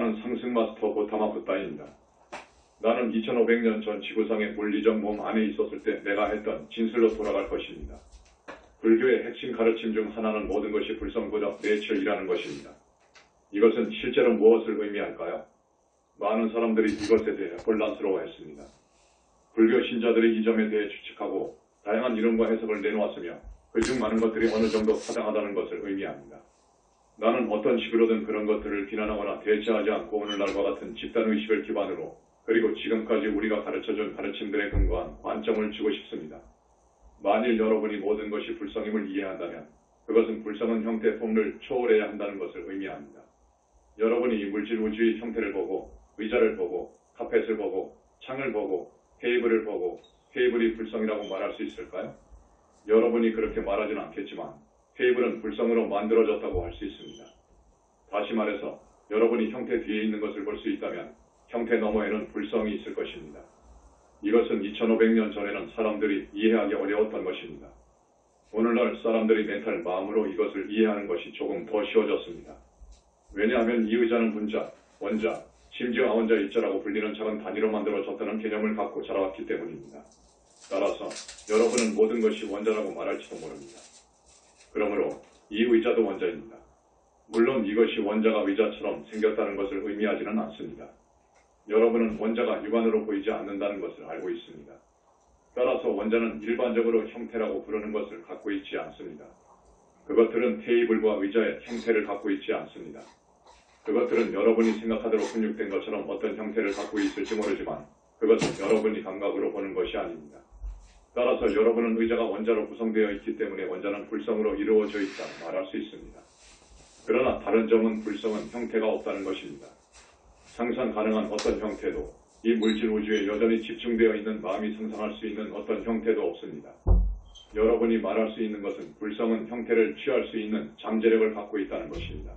나는 상승 마스터 고타마 붓다입니다. 나는 2500년 전 지구상의 물리적 몸 안에 있었을 때 내가 했던 진술로 돌아갈 것입니다. 불교의 핵심 가르침 중 하나는 모든 것이 불성고적 내처이라는 것입니다. 이것은 실제로 무엇을 의미할까요? 많은 사람들이 이것에 대해 혼란스러워했습니다. 불교 신자들이 이 점에 대해 추측하고 다양한 이론과 해석을 내놓았으며 그중 많은 것들이 어느 정도 타당하다는 것을 의미합니다. 나는 어떤 식으로든 그런 것들을 비난하거나 대체하지 않고 오늘날과 같은 집단의식을 기반으로 그리고 지금까지 우리가 가르쳐준 가르침들에 근거한 관점을 주고 싶습니다. 만일 여러분이 모든 것이 불성임을 이해한다면 그것은 불성은 형태 폼을 초월해야 한다는 것을 의미합니다. 여러분이 물질 우주의 형태를 보고 의자를 보고 카펫을 보고 창을 보고 테이블을 보고 테이블이 불성이라고 말할 수 있을까요? 여러분이 그렇게 말하지는 않겠지만 테이블은 불성으로 만들어졌다고 할 수 있습니다. 다시 말해서 여러분이 형태 뒤에 있는 것을 볼 수 있다면 형태 너머에는 불성이 있을 것입니다. 이것은 2500년 전에는 사람들이 이해하기 어려웠던 것입니다. 오늘날 사람들이 멘탈 마음으로 이것을 이해하는 것이 조금 더 쉬워졌습니다. 왜냐하면 이 의자는 분자, 원자, 심지어 아원자 입자라고 불리는 작은 단위로 만들어졌다는 개념을 갖고 자라왔기 때문입니다. 따라서 여러분은 모든 것이 원자라고 말할지도 모릅니다. 그러므로 이 의자도 원자입니다. 물론 이것이 원자가 의자처럼 생겼다는 것을 의미하지는 않습니다. 여러분은 원자가 육안으로 보이지 않는다는 것을 알고 있습니다. 따라서 원자는 일반적으로 형태라고 부르는 것을 갖고 있지 않습니다. 그것들은 테이블과 의자의 형태를 갖고 있지 않습니다. 그것들은 여러분이 생각하대로 훈육된 것처럼 어떤 형태를 갖고 있을지 모르지만 그것은 여러분이 감각으로 보는 것이 아닙니다. 따라서 여러분은 의자가 원자로 구성되어 있기 때문에 원자는 불성으로 이루어져 있다 말할 수 있습니다. 그러나 다른 점은 불성은 형태가 없다는 것입니다. 상상 가능한 어떤 형태도 이 물질 우주에 여전히 집중되어 있는 마음이 상상할 수 있는 어떤 형태도 없습니다. 여러분이 말할 수 있는 것은 불성은 형태를 취할 수 있는 잠재력을 갖고 있다는 것입니다.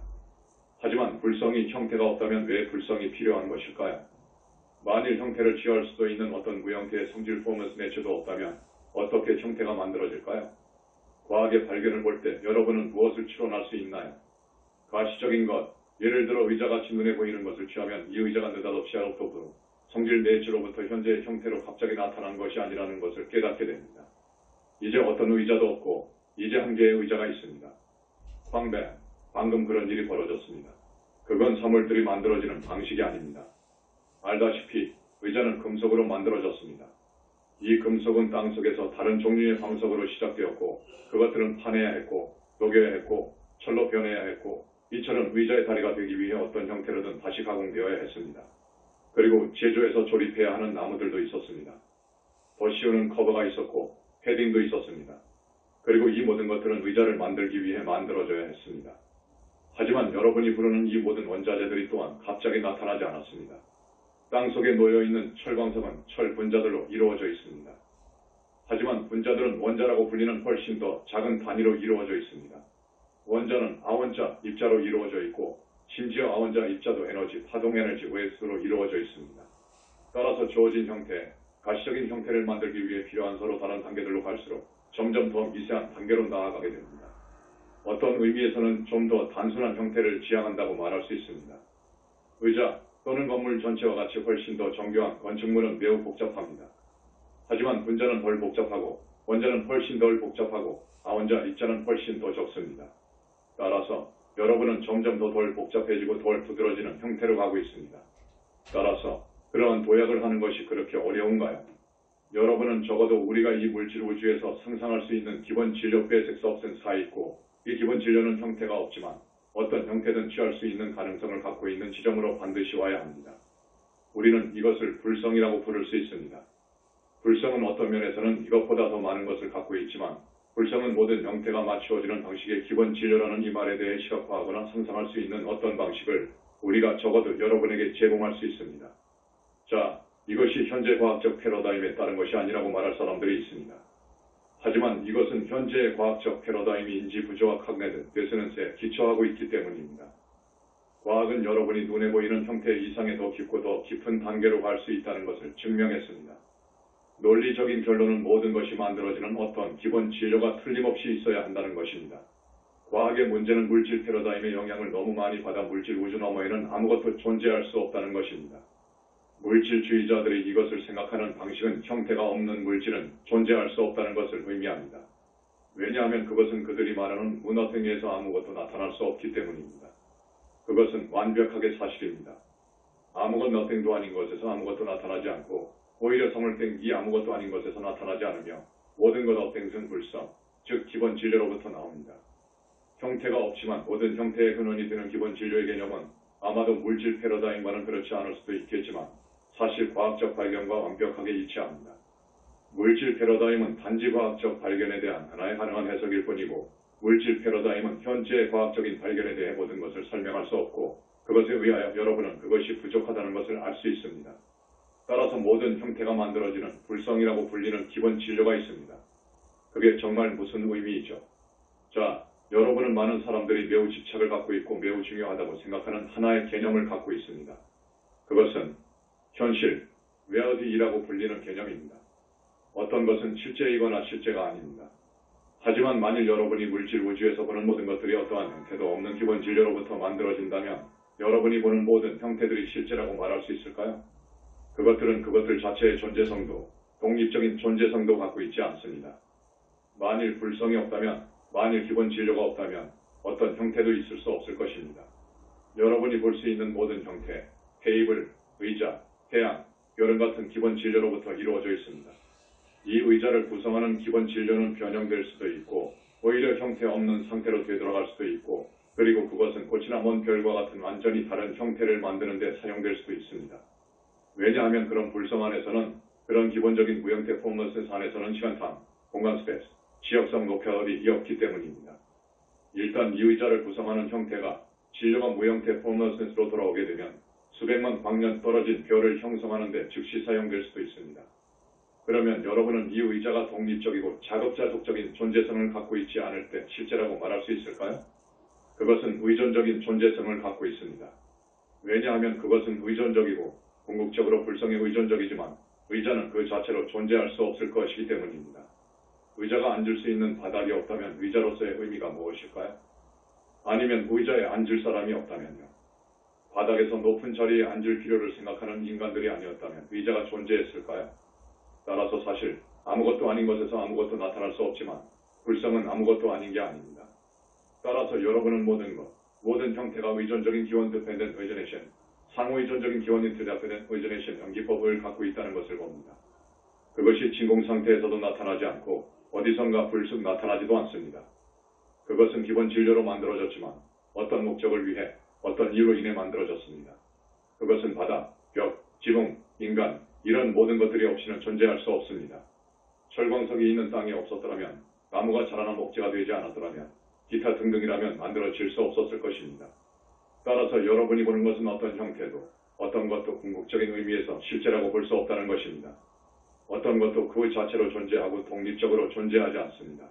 하지만 불성이 형태가 없다면 왜 불성이 필요한 것일까요? 만일 형태를 취할 수도 있는 어떤 무형태의 성질 포먼스 내처도 없다면 어떻게 형태가 만들어질까요? 과학의 발견을 볼 때 여러분은 무엇을 추론할 수 있나요? 가시적인 것, 예를 들어 의자같이 눈에 보이는 것을 취하면 이 의자가 느닷없이 아웃오브 성질 내처로부터 현재의 형태로 갑자기 나타난 것이 아니라는 것을 깨닫게 됩니다. 이제 어떤 의자도 없고 이제 한 개의 의자가 있습니다. 쾅뱅, 방금 그런 일이 벌어졌습니다. 그건 사물들이 만들어지는 방식이 아닙니다. 알다시피 의자는 금속으로 만들어졌습니다. 이 금속은 땅속에서 다른 종류의 광석으로 시작되었고 그것들은 파내야 했고 녹여야 했고 철로 변해야 했고 이처럼 의자의 다리가 되기 위해 어떤 형태로든 다시 가공되어야 했습니다. 그리고 제조해서 조립해야 하는 나무들도 있었습니다. 더 씌우는 커버가 있었고 패딩도 있었습니다. 그리고 이 모든 것들은 의자를 만들기 위해 만들어져야 했습니다. 하지만 여러분이 부르는 이 모든 원자재들이 또한 갑자기 나타나지 않았습니다. 땅속에 놓여있는 철광석은 철 분자들로 이루어져 있습니다. 하지만 분자들은 원자라고 불리는 훨씬 더 작은 단위로 이루어져 있습니다. 원자는 아원자 입자로 이루어져 있고 심지어 아원자 입자도 에너지, 파동 에너지 웨이스로 이루어져 있습니다. 따라서 주어진 형태, 가시적인 형태를 만들기 위해 필요한 서로 다른 단계들로 갈수록 점점 더 미세한 단계로 나아가게 됩니다. 어떤 의미에서는 좀 더 단순한 형태를 지향한다고 말할 수 있습니다. 의자 또는 건물 전체와 같이 훨씬 더 정교한 건축물은 매우 복잡합니다. 하지만 분자는 덜 복잡하고 원자는 훨씬 덜 복잡하고 아원자 입자는 훨씬 더 적습니다. 따라서 여러분은 점점 더 덜 복잡해지고 덜 두드러지는 형태로 가고 있습니다. 따라서 그러한 도약을 하는 것이 그렇게 어려운가요? 여러분은 적어도 우리가 이 물질 우주에서 상상할 수 있는 기본 진료 베이식 서브센스가 있고 이 기본 진료는 형태가 없지만 어떤 형태든 취할 수 있는 가능성을 갖고 있는 지점으로 반드시 와야 합니다. 우리는 이것을 불성이라고 부를 수 있습니다. 불성은 어떤 면에서는 이것보다 더 많은 것을 갖고 있지만 불성은 모든 형태가 맞추어지는 방식의 기본 진료라는 이 말에 대해 시각화하거나 상상할 수 있는 어떤 방식을 우리가 적어도 여러분에게 제공할 수 있습니다. 자, 이것이 현재 과학적 패러다임에 따른 것이 아니라고 말할 사람들이 있습니다. 하지만 이것은 현재의 과학적 패러다임이 인지 부조화 카그네드 데스넌스에 기초하고 있기 때문입니다. 과학은 여러분이 눈에 보이는 형태 이상의 더 깊고 더 깊은 단계로 갈 수 있다는 것을 증명했습니다. 논리적인 결론은 모든 것이 만들어지는 어떤 기본 진료가 틀림없이 있어야 한다는 것입니다. 과학의 문제는 물질 패러다임의 영향을 너무 많이 받아 물질 우주 너머에는 아무것도 존재할 수 없다는 것입니다. 물질주의자들이 이것을 생각하는 방식은 형태가 없는 물질은 존재할 수 없다는 것을 의미합니다. 왜냐하면 그것은 그들이 말하는 무너탱이에서 아무것도 나타날 수 없기 때문입니다. 그것은 완벽하게 사실입니다. 아무것 너탱도 아닌 것에서 아무것도 나타나지 않고 오히려 성을땡 이 아무것도 아닌 것에서 나타나지 않으며 모든 것 업땡은 불성, 즉 기본 진료로부터 나옵니다. 형태가 없지만 모든 형태의 근원이 되는 기본 진료의 개념은 아마도 물질 패러다임과는 그렇지 않을 수도 있겠지만 사실 과학적 발견과 완벽하게 일치합니다. 물질 패러다임은 단지 과학적 발견에 대한 하나의 가능한 해석일 뿐이고 물질 패러다임은 현재의 과학적인 발견에 대해 모든 것을 설명할 수 없고 그것에 의하여 여러분은 그것이 부족하다는 것을 알 수 있습니다. 따라서 모든 형태가 만들어지는 불성이라고 불리는 기본 진료가 있습니다. 그게 정말 무슨 의미이죠? 자, 여러분은 많은 사람들이 매우 집착을 갖고 있고 매우 중요하다고 생각하는 하나의 개념을 갖고 있습니다. 그것은 현실, reality이라고 불리는 개념입니다. 어떤 것은 실제이거나 실제가 아닙니다. 하지만 만일 여러분이 물질 우주에서 보는 모든 것들이 어떠한 형태도 없는 기본 진료로부터 만들어진다면 여러분이 보는 모든 형태들이 실제라고 말할 수 있을까요? 그것들은 그것들 자체의 존재성도 독립적인 존재성도 갖고 있지 않습니다. 만일 불성이 없다면, 만일 기본 진료가 없다면 어떤 형태도 있을 수 없을 것입니다. 여러분이 볼 수 있는 모든 형태, 테이블, 의자, 태양, 여름 같은 기본 진료로부터 이루어져 있습니다. 이 의자를 구성하는 기본 진료는 변형될 수도 있고 오히려 형태 없는 상태로 되돌아갈 수도 있고 그리고 그것은 꽃이나 먼 별과 같은 완전히 다른 형태를 만드는 데 사용될 수도 있습니다. 왜냐하면 그런 불성 안에서는 그런 기본적인 무형태 폼러스 안에서는 시간탐, 공간 스페이스, 지역성 로컬이 없기 때문입니다. 일단 이 의자를 구성하는 형태가 진료가 무형태 폼러스로 돌아오게 되면 수백만 광년 떨어진 별을 형성하는 데 즉시 사용될 수도 있습니다. 그러면 여러분은 이 의자가 독립적이고 자급자족적인 존재성을 갖고 있지 않을 때 실제라고 말할 수 있을까요? 그것은 의존적인 존재성을 갖고 있습니다. 왜냐하면 그것은 의존적이고 궁극적으로 불성에 의존적이지만 의자는 그 자체로 존재할 수 없을 것이기 때문입니다. 의자가 앉을 수 있는 바닥이 없다면 의자로서의 의미가 무엇일까요? 아니면 의자에 앉을 사람이 없다면요. 바닥에서 높은 자리에 앉을 필요를 생각하는 인간들이 아니었다면 의자가 존재했을까요? 따라서 사실 아무것도 아닌 것에서 아무것도 나타날 수 없지만 불성은 아무것도 아닌 게 아닙니다. 따라서 여러분은 모든 것, 모든 형태가 의존적인 기원 디펜던트 의존에이션, 상호 의존적인 기원 인터디펜던트 의존에이션 연기법을 갖고 있다는 것을 봅니다. 그것이 진공 상태에서도 나타나지 않고 어디선가 불쑥 나타나지도 않습니다. 그것은 기본 진료로 만들어졌지만 어떤 목적을 위해 어떤 이유로 인해 만들어졌습니다. 그것은 바다, 벽, 지붕, 인간, 이런 모든 것들이 없이는 존재할 수 없습니다. 철광석이 있는 땅이 없었더라면, 나무가 자라난 목재가 되지 않았더라면, 기타 등등이라면 만들어질 수 없었을 것입니다. 따라서 여러분이 보는 것은 어떤 형태도, 어떤 것도 궁극적인 의미에서 실제라고 볼 수 없다는 것입니다. 어떤 것도 그 자체로 존재하고 독립적으로 존재하지 않습니다.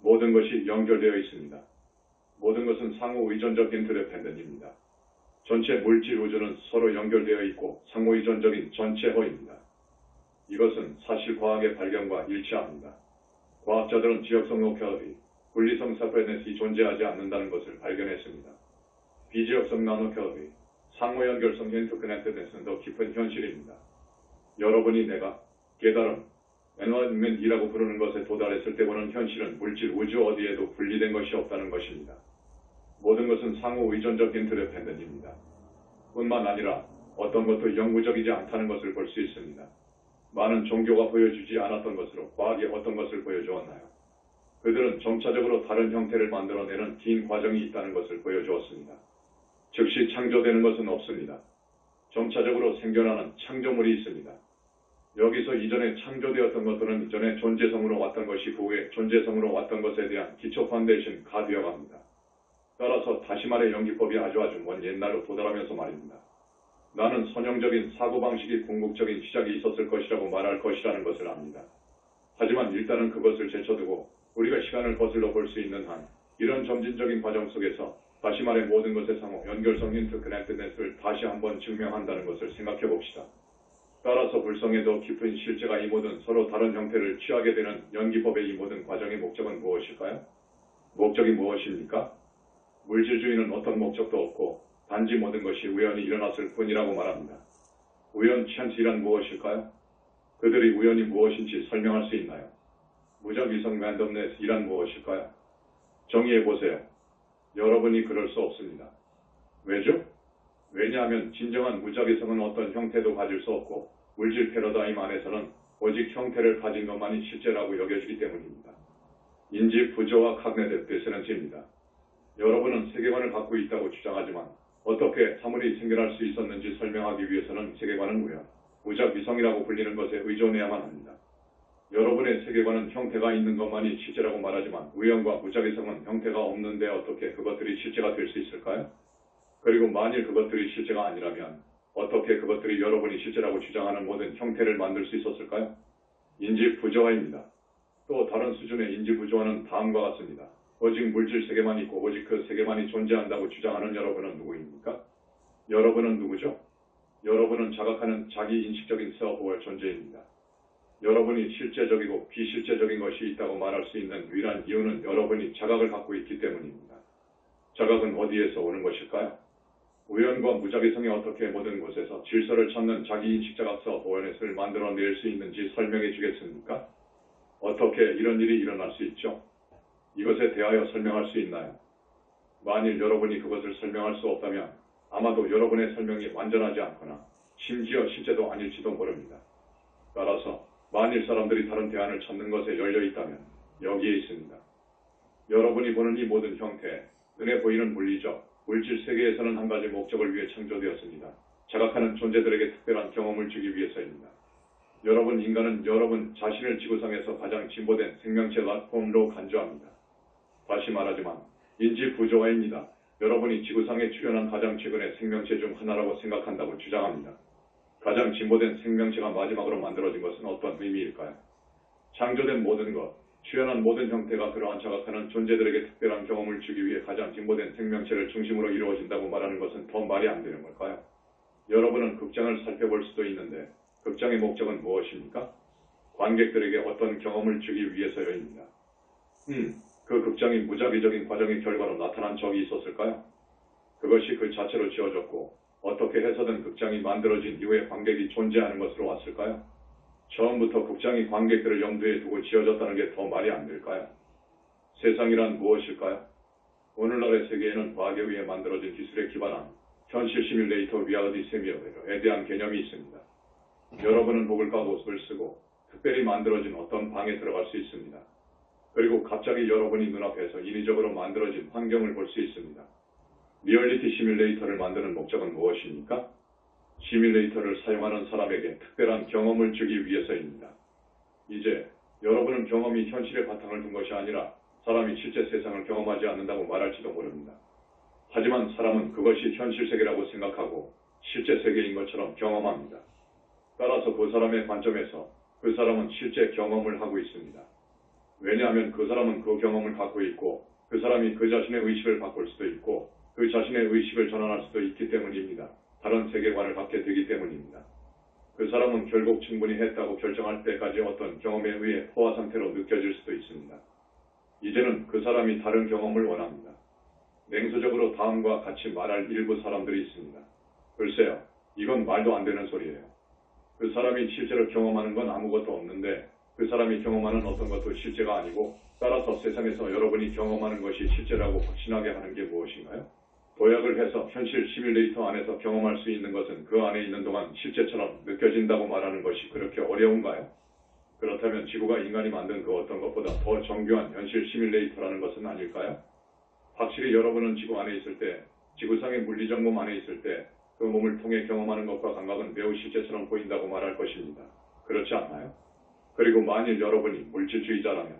모든 것이 연결되어 있습니다. 모든 것은 상호 의존적 인터디펜던트입니다. 전체 물질 우주는 서로 연결되어 있고 상호 의존적인 전체허입니다. 이것은 사실 과학의 발견과 일치합니다. 과학자들은 지역성 로컬리티, 분리성 세퍼레이션이 존재하지 않는다는 것을 발견했습니다. 비지역성 나노컬리티, 상호 연결성 인터커넥티드는 더 깊은 현실입니다. 여러분이 내가 깨달음, 엔라이트먼트이라고 부르는 것에 도달했을 때 보는 현실은 물질 우주 어디에도 분리된 것이 없다는 것입니다. 모든 것은 상호 의존적 인터디펜던트입니다. 뿐만 아니라 어떤 것도 영구적이지 않다는 것을 볼 수 있습니다. 많은 종교가 보여주지 않았던 것으로 과학이 어떤 것을 보여주었나요? 그들은 점차적으로 다른 형태를 만들어내는 긴 과정이 있다는 것을 보여주었습니다. 즉시 창조되는 것은 없습니다. 점차적으로 생겨나는 창조물이 있습니다. 여기서 이전에 창조되었던 것들은 이전에 존재성으로 왔던 것이 그 후에 존재성으로 왔던 것에 대한 기초 파운데이션가 되어갑니다. 따라서 다시 말해 연기법이 아주 먼 옛날로 도달하면서 말입니다. 나는 선형적인 사고방식이 궁극적인 시작이 있었을 것이라고 말할 것이라는 것을 압니다. 하지만 일단은 그것을 제쳐두고 우리가 시간을 거슬러 볼 수 있는 한 이런 점진적인 과정 속에서 다시 말해 모든 것의 상호 연결성 인터커넥티드네스를 다시 한번 증명한다는 것을 생각해 봅시다. 따라서 불성의 더 깊은 실제가 이 모든 서로 다른 형태를 취하게 되는 연기법의 이 모든 과정의 목적은 무엇일까요? 목적이 무엇입니까? 물질주의는 어떤 목적도 없고 단지 모든 것이 우연히 일어났을 뿐이라고 말합니다. 우연치한이란 무엇일까요? 그들이 우연이 무엇인지 설명할 수 있나요? 무작위성 랜덤네스이란 무엇일까요? 정의해보세요. 여러분이 그럴 수 없습니다. 왜죠? 왜냐하면 진정한 무작위성은 어떤 형태도 가질 수 없고 물질 패러다임 안에서는 오직 형태를 가진 것만이 실제라고 여겨지기 때문입니다. 인지 부조와 카그네티브 디서넌스입니다. 여러분은 세계관을 갖고 있다고 주장하지만 어떻게 사물이 생겨날 수 있었는지 설명하기 위해서는 세계관은 우연, 무작위성이라고 불리는 것에 의존해야만 합니다. 여러분의 세계관은 형태가 있는 것만이 실제라고 말하지만 우연과 무작위성은 형태가 없는데 어떻게 그것들이 실제가 될 수 있을까요? 그리고 만일 그것들이 실제가 아니라면 어떻게 그것들이 여러분이 실제라고 주장하는 모든 형태를 만들 수 있었을까요? 인지 부조화입니다. 또 다른 수준의 인지 부조화는 다음과 같습니다. 오직 물질 세계만 있고 오직 그 세계만이 존재한다고 주장하는 여러분은 누구입니까? 여러분은 누구죠? 여러분은 자각하는 자기 인식적인 서브월 존재입니다. 여러분이 실제적이고 비실제적인 것이 있다고 말할 수 있는 유일한 이유는 여러분이 자각을 갖고 있기 때문입니다. 자각은 어디에서 오는 것일까요? 우연과 무작위성이 어떻게 모든 곳에서 질서를 찾는 자기 인식자각 서브월넷을 만들어낼 수 있는지 설명해 주겠습니까? 어떻게 이런 일이 일어날 수 있죠? 이것에 대하여 설명할 수 있나요? 만일 여러분이 그것을 설명할 수 없다면 아마도 여러분의 설명이 완전하지 않거나 심지어 실제도 아닐지도 모릅니다. 따라서 만일 사람들이 다른 대안을 찾는 것에 열려 있다면 여기에 있습니다. 여러분이 보는 이 모든 형태, 눈에 보이는 물리적, 물질 세계에서는 한 가지 목적을 위해 창조되었습니다. 자각하는 존재들에게 특별한 경험을 주기 위해서입니다. 여러분 인간은 여러분 자신을 지구상에서 가장 진보된 생명체 라폼으로 간주합니다. 다시 말하지만 인지 부조화입니다. 여러분이 지구상에 출현한 가장 최근의 생명체 중 하나라고 생각한다고 주장합니다. 가장 진보된 생명체가 마지막으로 만들어진 것은 어떤 의미일까요? 창조된 모든 것, 출현한 모든 형태가 그러한 자각하는 존재들에게 특별한 경험을 주기 위해 가장 진보된 생명체를 중심으로 이루어진다고 말하는 것은 더 말이 안 되는 걸까요? 여러분은 극장을 살펴볼 수도 있는데 극장의 목적은 무엇입니까? 관객들에게 어떤 경험을 주기 위해서여입니다. 그 극장이 무작위적인 과정의 결과로 나타난 적이 있었을까요? 그것이 그 자체로 지어졌고 어떻게 해서든 극장이 만들어진 이후에 관객이 존재하는 것으로 왔을까요? 처음부터 극장이 관객들을 염두에 두고 지어졌다는 게 더 말이 안 될까요? 세상이란 무엇일까요? 오늘날의 세계에는 과학에 의해 만들어진 기술에 기반한 현실 시뮬레이터 리얼리티 시뮬레이터에 대한 개념이 있습니다. 여러분은 목을 까고 옷을 쓰고 특별히 만들어진 어떤 방에 들어갈 수 있습니다. 그리고 갑자기 여러분이 눈앞에서 인위적으로 만들어진 환경을 볼 수 있습니다. 리얼리티 시뮬레이터를 만드는 목적은 무엇입니까? 시뮬레이터를 사용하는 사람에게 특별한 경험을 주기 위해서입니다. 이제 여러분은 경험이 현실에 바탕을 둔 것이 아니라 사람이 실제 세상을 경험하지 않는다고 말할지도 모릅니다. 하지만 사람은 그것이 현실 세계라고 생각하고 실제 세계인 것처럼 경험합니다. 따라서 그 사람의 관점에서 그 사람은 실제 경험을 하고 있습니다. 왜냐하면 그 사람은 그 경험을 갖고 있고 그 사람이 그 자신의 의식을 바꿀 수도 있고 그 자신의 의식을 전환할 수도 있기 때문입니다. 다른 세계관을 갖게 되기 때문입니다. 그 사람은 결국 충분히 했다고 결정할 때까지 어떤 경험에 의해 포화 상태로 느껴질 수도 있습니다. 이제는 그 사람이 다른 경험을 원합니다. 냉소적으로 다음과 같이 말할 일부 사람들이 있습니다. 글쎄요, 이건 말도 안 되는 소리예요. 그 사람이 실제로 경험하는 건 아무것도 없는데 그 사람이 경험하는 어떤 것도 실제가 아니고 따라서 세상에서 여러분이 경험하는 것이 실제라고 확신하게 하는 게 무엇인가요? 도약을 해서 현실 시뮬레이터 안에서 경험할 수 있는 것은 그 안에 있는 동안 실제처럼 느껴진다고 말하는 것이 그렇게 어려운가요? 그렇다면 지구가 인간이 만든 그 어떤 것보다 더 정교한 현실 시뮬레이터라는 것은 아닐까요? 확실히 여러분은 지구 안에 있을 때, 지구상의 물리적 몸 안에 있을 때 그 몸을 통해 경험하는 것과 감각은 매우 실제처럼 보인다고 말할 것입니다. 그렇지 않나요? 그리고 만일 여러분이 물질주의자라면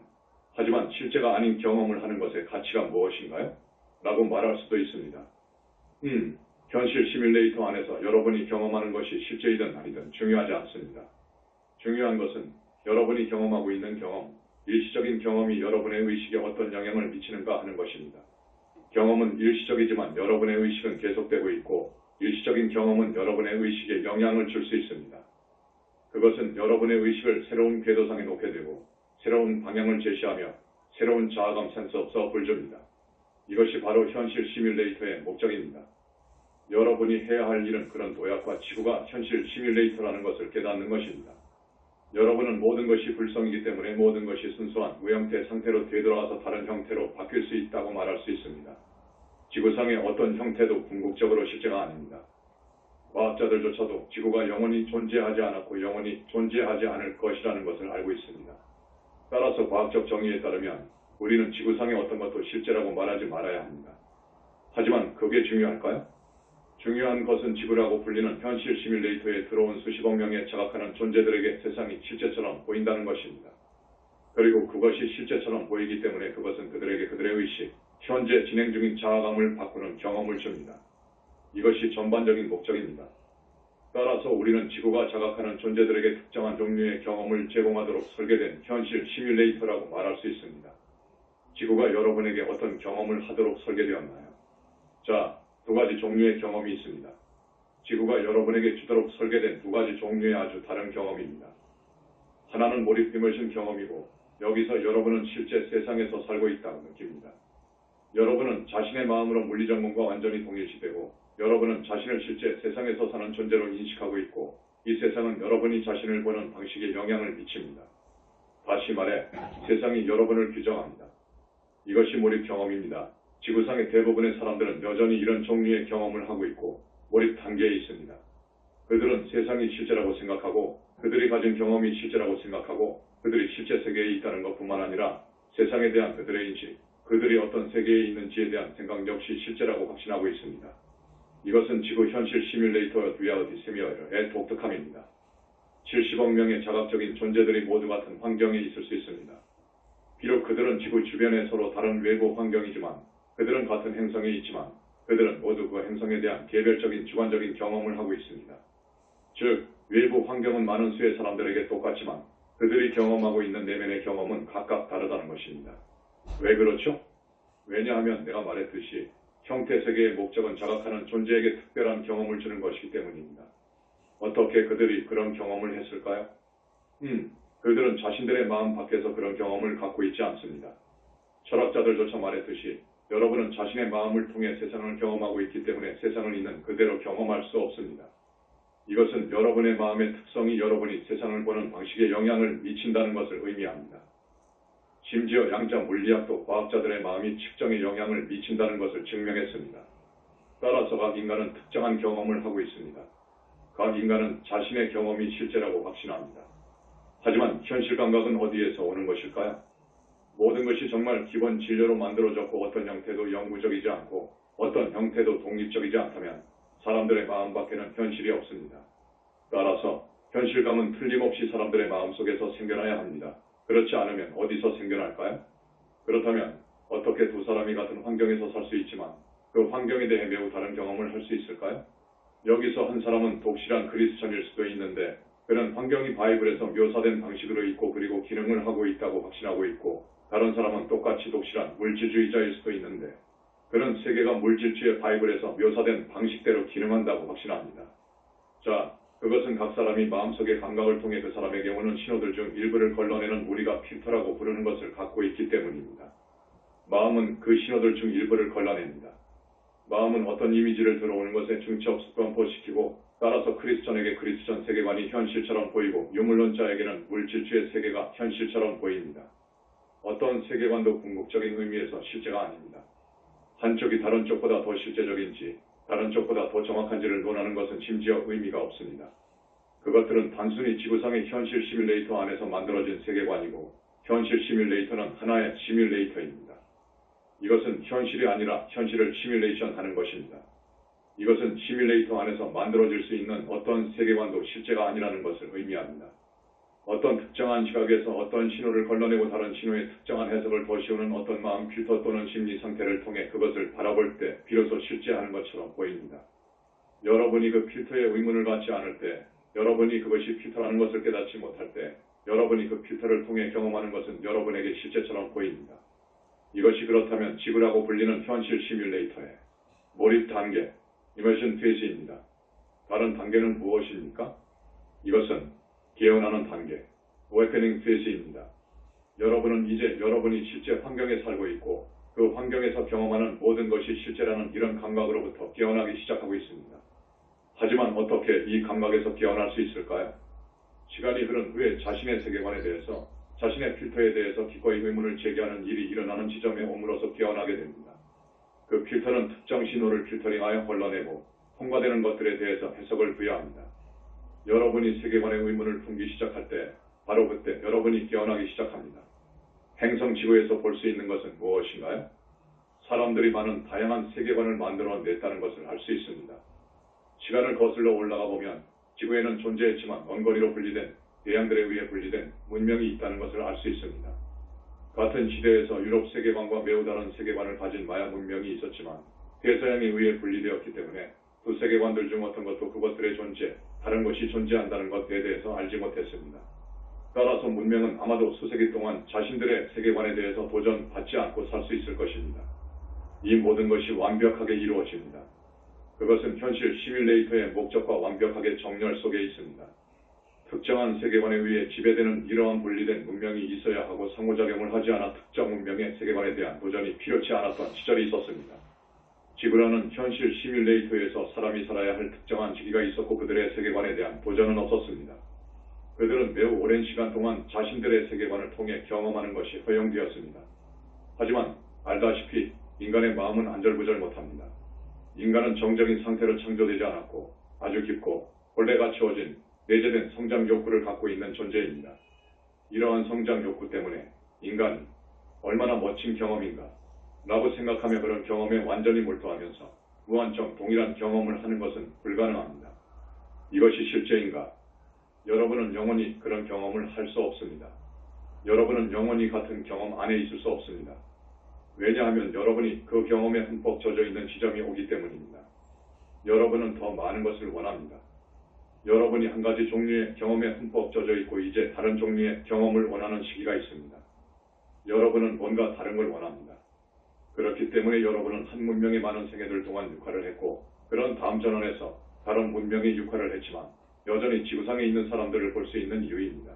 하지만 실제가 아닌 경험을 하는 것의 가치가 무엇인가요? 라고 말할 수도 있습니다. 현실 시뮬레이터 안에서 여러분이 경험하는 것이 실제이든 아니든 중요하지 않습니다. 중요한 것은 여러분이 경험하고 있는 경험, 일시적인 경험이 여러분의 의식에 어떤 영향을 미치는가 하는 것입니다. 경험은 일시적이지만 여러분의 의식은 계속되고 있고 일시적인 경험은 여러분의 의식에 영향을 줄 수 있습니다. 그것은 여러분의 의식을 새로운 궤도상에 놓게 되고 새로운 방향을 제시하며 새로운 자아감 센스 없어 불조입니다. 이것이 바로 현실 시뮬레이터의 목적입니다. 여러분이 해야 할 일은 그런 도약과 지구가 현실 시뮬레이터라는 것을 깨닫는 것입니다. 여러분은 모든 것이 불성이기 때문에 모든 것이 순수한 무형태 상태로 되돌아와서 다른 형태로 바뀔 수 있다고 말할 수 있습니다. 지구상의 어떤 형태도 궁극적으로 실제가 아닙니다. 과학자들조차도 지구가 영원히 존재하지 않았고 영원히 존재하지 않을 것이라는 것을 알고 있습니다. 따라서 과학적 정의에 따르면 우리는 지구상의 어떤 것도 실제라고 말하지 말아야 합니다. 하지만 그게 중요할까요? 중요한 것은 지구라고 불리는 현실 시뮬레이터에 들어온 수십억 명의 자각하는 존재들에게 세상이 실제처럼 보인다는 것입니다. 그리고 그것이 실제처럼 보이기 때문에 그것은 그들에게 그들의 의식, 현재 진행 중인 자아감을 바꾸는 경험을 줍니다. 이것이 전반적인 목적입니다. 따라서 우리는 지구가 자각하는 존재들에게 특정한 종류의 경험을 제공하도록 설계된 현실 시뮬레이터라고 말할 수 있습니다. 지구가 여러분에게 어떤 경험을 하도록 설계되었나요? 자, 두 가지 종류의 경험이 있습니다. 지구가 여러분에게 주도록 설계된 두 가지 종류의 아주 다른 경험입니다. 하나는 몰입 이머션 경험이고 여기서 여러분은 실제 세상에서 살고 있다고 느낍니다. 여러분은 자신의 마음으로 물리정몽과 완전히 동일시되고 여러분은 자신을 실제 세상에서 사는 존재로 인식하고 있고 이 세상은 여러분이 자신을 보는 방식에 영향을 미칩니다. 다시 말해 세상이 여러분을 규정합니다. 이것이 몰입 경험입니다. 지구상의 대부분의 사람들은 여전히 이런 종류의 경험을 하고 있고 몰입 단계에 있습니다. 그들은 세상이 실제라고 생각하고 그들이 가진 경험이 실제라고 생각하고 그들이 실제 세계에 있다는 것뿐만 아니라 세상에 대한 그들의 인식, 그들이 어떤 세계에 있는지에 대한 생각 역시 실제라고 확신하고 있습니다. 이것은 지구 현실 시뮬레이터 리얼리티 시뮬레이터의 독특함입니다. 70억 명의 자각적인 존재들이 모두 같은 환경에 있을 수 있습니다. 비록 그들은 지구 주변에 서로 다른 외부 환경이지만 그들은 같은 행성에 있지만 그들은 모두 그 행성에 대한 개별적인 주관적인 경험을 하고 있습니다. 즉, 외부 환경은 많은 수의 사람들에게 똑같지만 그들이 경험하고 있는 내면의 경험은 각각 다르다는 것입니다. 왜 그렇죠? 왜냐하면 내가 말했듯이 형태 세계의 목적은 자각하는 존재에게 특별한 경험을 주는 것이기 때문입니다. 어떻게 그들이 그런 경험을 했을까요? 그들은 자신들의 마음 밖에서 그런 경험을 갖고 있지 않습니다. 철학자들조차 말했듯이 여러분은 자신의 마음을 통해 세상을 경험하고 있기 때문에 세상을 있는 그대로 경험할 수 없습니다. 이것은 여러분의 마음의 특성이 여러분이 세상을 보는 방식에 영향을 미친다는 것을 의미합니다. 심지어 양자 물리학도 과학자들의 마음이 측정에 영향을 미친다는 것을 증명했습니다. 따라서 각 인간은 특정한 경험을 하고 있습니다. 각 인간은 자신의 경험이 실제라고 확신합니다. 하지만 현실 감각은 어디에서 오는 것일까요? 모든 것이 정말 기본 진료로 만들어졌고 어떤 형태도 영구적이지 않고 어떤 형태도 독립적이지 않다면 사람들의 마음 밖에는 현실이 없습니다. 따라서 현실감은 틀림없이 사람들의 마음속에서 생겨나야 합니다. 그렇지 않으면 어디서 생겨날까요? 그렇다면 어떻게 두 사람이 같은 환경에서 살 수 있지만 그 환경에 대해 매우 다른 경험을 할 수 있을까요? 여기서 한 사람은 독실한 크리스천일 수도 있는데 그는 환경이 바이블에서 묘사된 방식으로 있고 그리고 기능을 하고 있다고 확신하고 있고 다른 사람은 똑같이 독실한 물질주의자일 수도 있는데 그는 세계가 물질주의 바이블에서 묘사된 방식대로 기능한다고 확신합니다. 자, 그것은 각 사람이 마음속의 감각을 통해 그 사람에게 오는 신호들 중 일부를 걸러내는 우리가 필터라고 부르는 것을 갖고 있기 때문입니다. 마음은 그 신호들 중 일부를 걸러냅니다. 마음은 어떤 이미지를 들어오는 것에 중첩 습관포시키고 따라서 크리스천에게 크리스천 세계관이 현실처럼 보이고 유물론자에게는 물질주의 세계가 현실처럼 보입니다. 어떤 세계관도 궁극적인 의미에서 실제가 아닙니다. 한쪽이 다른 쪽보다 더 실제적인지 다른 쪽보다 더 정확한지를 논하는 것은 심지어 의미가 없습니다. 그것들은 단순히 지구상의 현실 시뮬레이터 안에서 만들어진 세계관이고 현실 시뮬레이터는 하나의 시뮬레이터입니다. 이것은 현실이 아니라 현실을 시뮬레이션 하는 것입니다. 이것은 시뮬레이터 안에서 만들어질 수 있는 어떤 세계관도 실제가 아니라는 것을 의미합니다. 어떤 특정한 시각에서 어떤 신호를 걸러내고 다른 신호의 특정한 해석을 더씌우는 어떤 마음 필터 또는 심리 상태를 통해 그것을 바라볼 때 비로소 실제하는 것처럼 보입니다. 여러분이 그 필터에 의문을 갖지 않을 때, 여러분이 그것이 필터라는 것을 깨닫지 못할 때, 여러분이 그 필터를 통해 경험하는 것은 여러분에게 실제처럼 보입니다. 이것이 그렇다면 지구라고 불리는 현실 시뮬레이터의 몰입 단계, 이머션 페이지입니다. 다른 단계는 무엇입니까? 이것은 개운하는 단계, awakening 페이지입니다. 여러분은 이제 여러분이 실제 환경에 살고 있고 그 환경에서 경험하는 모든 것이 실제라는 이런 감각으로부터 깨어나기 시작하고 있습니다. 하지만 어떻게 이 감각에서 깨어날 수 있을까요? 시간이 흐른 후에 자신의 세계관에 대해서, 자신의 필터에 대해서 기꺼이 의문을 제기하는 일이 일어나는 지점에 오므로서 깨어나게 됩니다. 그 필터는 특정 신호를 필터링하여 걸러내고 통과되는 것들에 대해서 해석을 부여합니다. 여러분이 세계관의 의문을 품기 시작할 때 바로 그때 여러분이 깨어나기 시작합니다. 행성 지구에서 볼 수 있는 것은 무엇인가요? 사람들이 많은 다양한 세계관을 만들어 냈다는 것을 알 수 있습니다. 시간을 거슬러 올라가 보면 지구에는 존재했지만 먼 거리로 분리된 대양들에 의해 분리된 문명이 있다는 것을 알 수 있습니다. 같은 시대에서 유럽 세계관과 매우 다른 세계관을 가진 마야 문명이 있었지만 대서양에 의해 분리되었기 때문에 두 세계관들 중 어떤 것도 그것들의 존재, 다른 것이 존재한다는 것에 대해서 알지 못했습니다. 따라서 문명은 아마도 수세기 동안 자신들의 세계관에 대해서 도전받지 않고 살 수 있을 것입니다. 이 모든 것이 완벽하게 이루어집니다. 그것은 현실 시뮬레이터의 목적과 완벽하게 정렬 속에 있습니다. 특정한 세계관에 의해 지배되는 이러한 분리된 문명이 있어야 하고 상호작용을 하지 않아 특정 문명의 세계관에 대한 도전이 필요치 않았던 시절이 있었습니다. 지구라는 현실 시뮬레이터에서 사람이 살아야 할 특정한 시기가 있었고 그들의 세계관에 대한 도전은 없었습니다. 그들은 매우 오랜 시간 동안 자신들의 세계관을 통해 경험하는 것이 허용되었습니다. 하지만 알다시피 인간의 마음은 안절부절 못합니다. 인간은 정적인 상태로 창조되지 않았고 아주 깊고 본래 갖추어진 내재된 성장 욕구를 갖고 있는 존재입니다. 이러한 성장 욕구 때문에 인간이 얼마나 멋진 경험인가 라고 생각하며 그런 경험에 완전히 몰두하면서 무한정 동일한 경험을 하는 것은 불가능합니다. 이것이 실제인가? 여러분은 영원히 그런 경험을 할 수 없습니다. 여러분은 영원히 같은 경험 안에 있을 수 없습니다. 왜냐하면 여러분이 그 경험에 흠뻑 젖어 있는 지점이 오기 때문입니다. 여러분은 더 많은 것을 원합니다. 여러분이 한 가지 종류의 경험에 흠뻑 젖어 있고 이제 다른 종류의 경험을 원하는 시기가 있습니다. 여러분은 뭔가 다른 걸 원합니다. 그렇기 때문에 여러분은 한 문명의 많은 생애들 동안 육화를 했고 그런 다음 전원에서 다른 문명의 육화를 했지만 여전히 지구상에 있는 사람들을 볼 수 있는 이유입니다.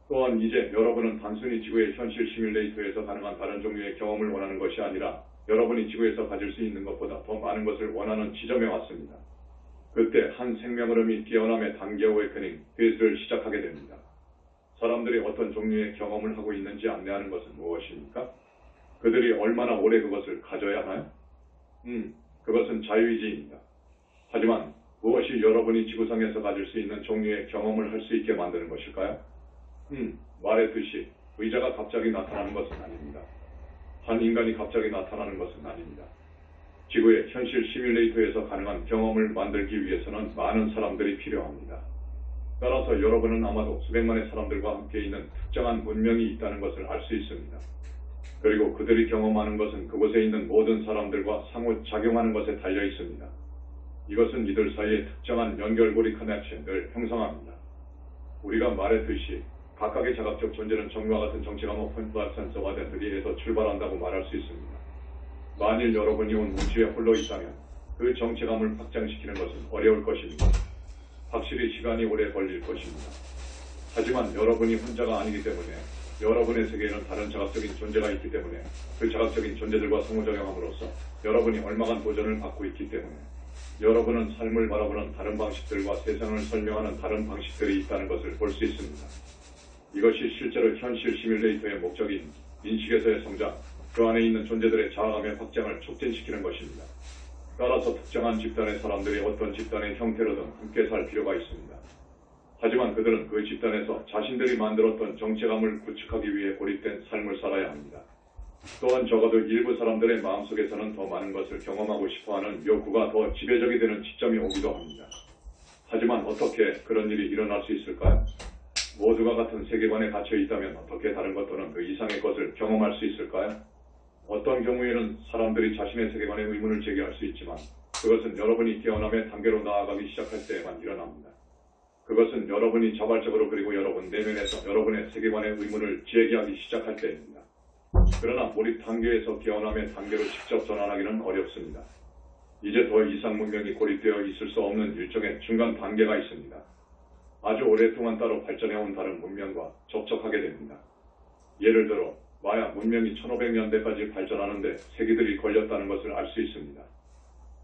또한 이제 여러분은 단순히 지구의 현실 시뮬레이터에서 가능한 다른 종류의 경험을 원하는 것이 아니라 여러분이 지구에서 가질 수 있는 것보다 더 많은 것을 원하는 지점에 왔습니다. 그때 한 생명 흐름이 깨어남의 단계 어웨이커닝 페이즈를 시작하게 됩니다. 사람들이 어떤 종류의 경험을 하고 있는지 안내하는 것은 무엇입니까? 그들이 얼마나 오래 그것을 가져야 하나요? 그것은 자유의지입니다. 하지만 무엇이 여러분이 지구상에서 가질 수 있는 종류의 경험을 할 수 있게 만드는 것일까요? 말했듯이 의자가 갑자기 나타나는 것은 아닙니다. 한 인간이 갑자기 나타나는 것은 아닙니다. 지구의 현실 시뮬레이터에서 가능한 경험을 만들기 위해서는 많은 사람들이 필요합니다. 따라서 여러분은 아마도 수백만의 사람들과 함께 있는 특정한 문명이 있다는 것을 알 수 있습니다. 그리고 그들이 경험하는 것은 그곳에 있는 모든 사람들과 상호작용하는 것에 달려 있습니다. 이것은 이들 사이에 특정한 연결고리 커넥션을 형성합니다. 우리가 말했듯이 각각의 자각적 존재는 정과 같은 정체감 오픈 플랫 센서와 덴트리에서 출발한다고 말할 수 있습니다. 만일 여러분이 온 우주에 홀로 있다면 그 정체감을 확장시키는 것은 어려울 것입니다. 확실히 시간이 오래 걸릴 것입니다. 하지만 여러분이 혼자가 아니기 때문에 여러분의 세계에는 다른 자각적인 존재가 있기 때문에 그 자각적인 존재들과 상호작용함으로써 여러분이 얼마간 도전을 받고 있기 때문에 여러분은 삶을 바라보는 다른 방식들과 세상을 설명하는 다른 방식들이 있다는 것을 볼 수 있습니다. 이것이 실제로 현실 시뮬레이터의 목적인 인식에서의 성장, 그 안에 있는 존재들의 자아감의 확장을 촉진시키는 것입니다. 따라서 특정한 집단의 사람들이 어떤 집단의 형태로든 함께 살 필요가 있습니다. 하지만 그들은 그 집단에서 자신들이 만들었던 정체감을 구축하기 위해 고립된 삶을 살아야 합니다. 또한 적어도 일부 사람들의 마음속에서는 더 많은 것을 경험하고 싶어하는 욕구가 더 지배적이 되는 시점이 오기도 합니다. 하지만 어떻게 그런 일이 일어날 수 있을까요? 모두가 같은 세계관에 갇혀 있다면 어떻게 다른 것 또는 그 이상의 것을 경험할 수 있을까요? 어떤 경우에는 사람들이 자신의 세계관에 의문을 제기할 수 있지만 그것은 여러분이 깨어남의 단계로 나아가기 시작할 때에만 일어납니다. 그것은 여러분이 자발적으로 그리고 여러분 내면에서 여러분의 세계관의 의문을 제기하기 시작할 때입니다. 그러나 몰입 단계에서 깨어남의 단계로 직접 전환하기는 어렵습니다. 이제 더 이상 문명이 고립되어 있을 수 없는 일종의 중간 단계가 있습니다. 아주 오랫동안 따로 발전해온 다른 문명과 접촉하게 됩니다. 예를 들어 마야 문명이 1500년대까지 발전하는데 세기들이 걸렸다는 것을 알 수 있습니다.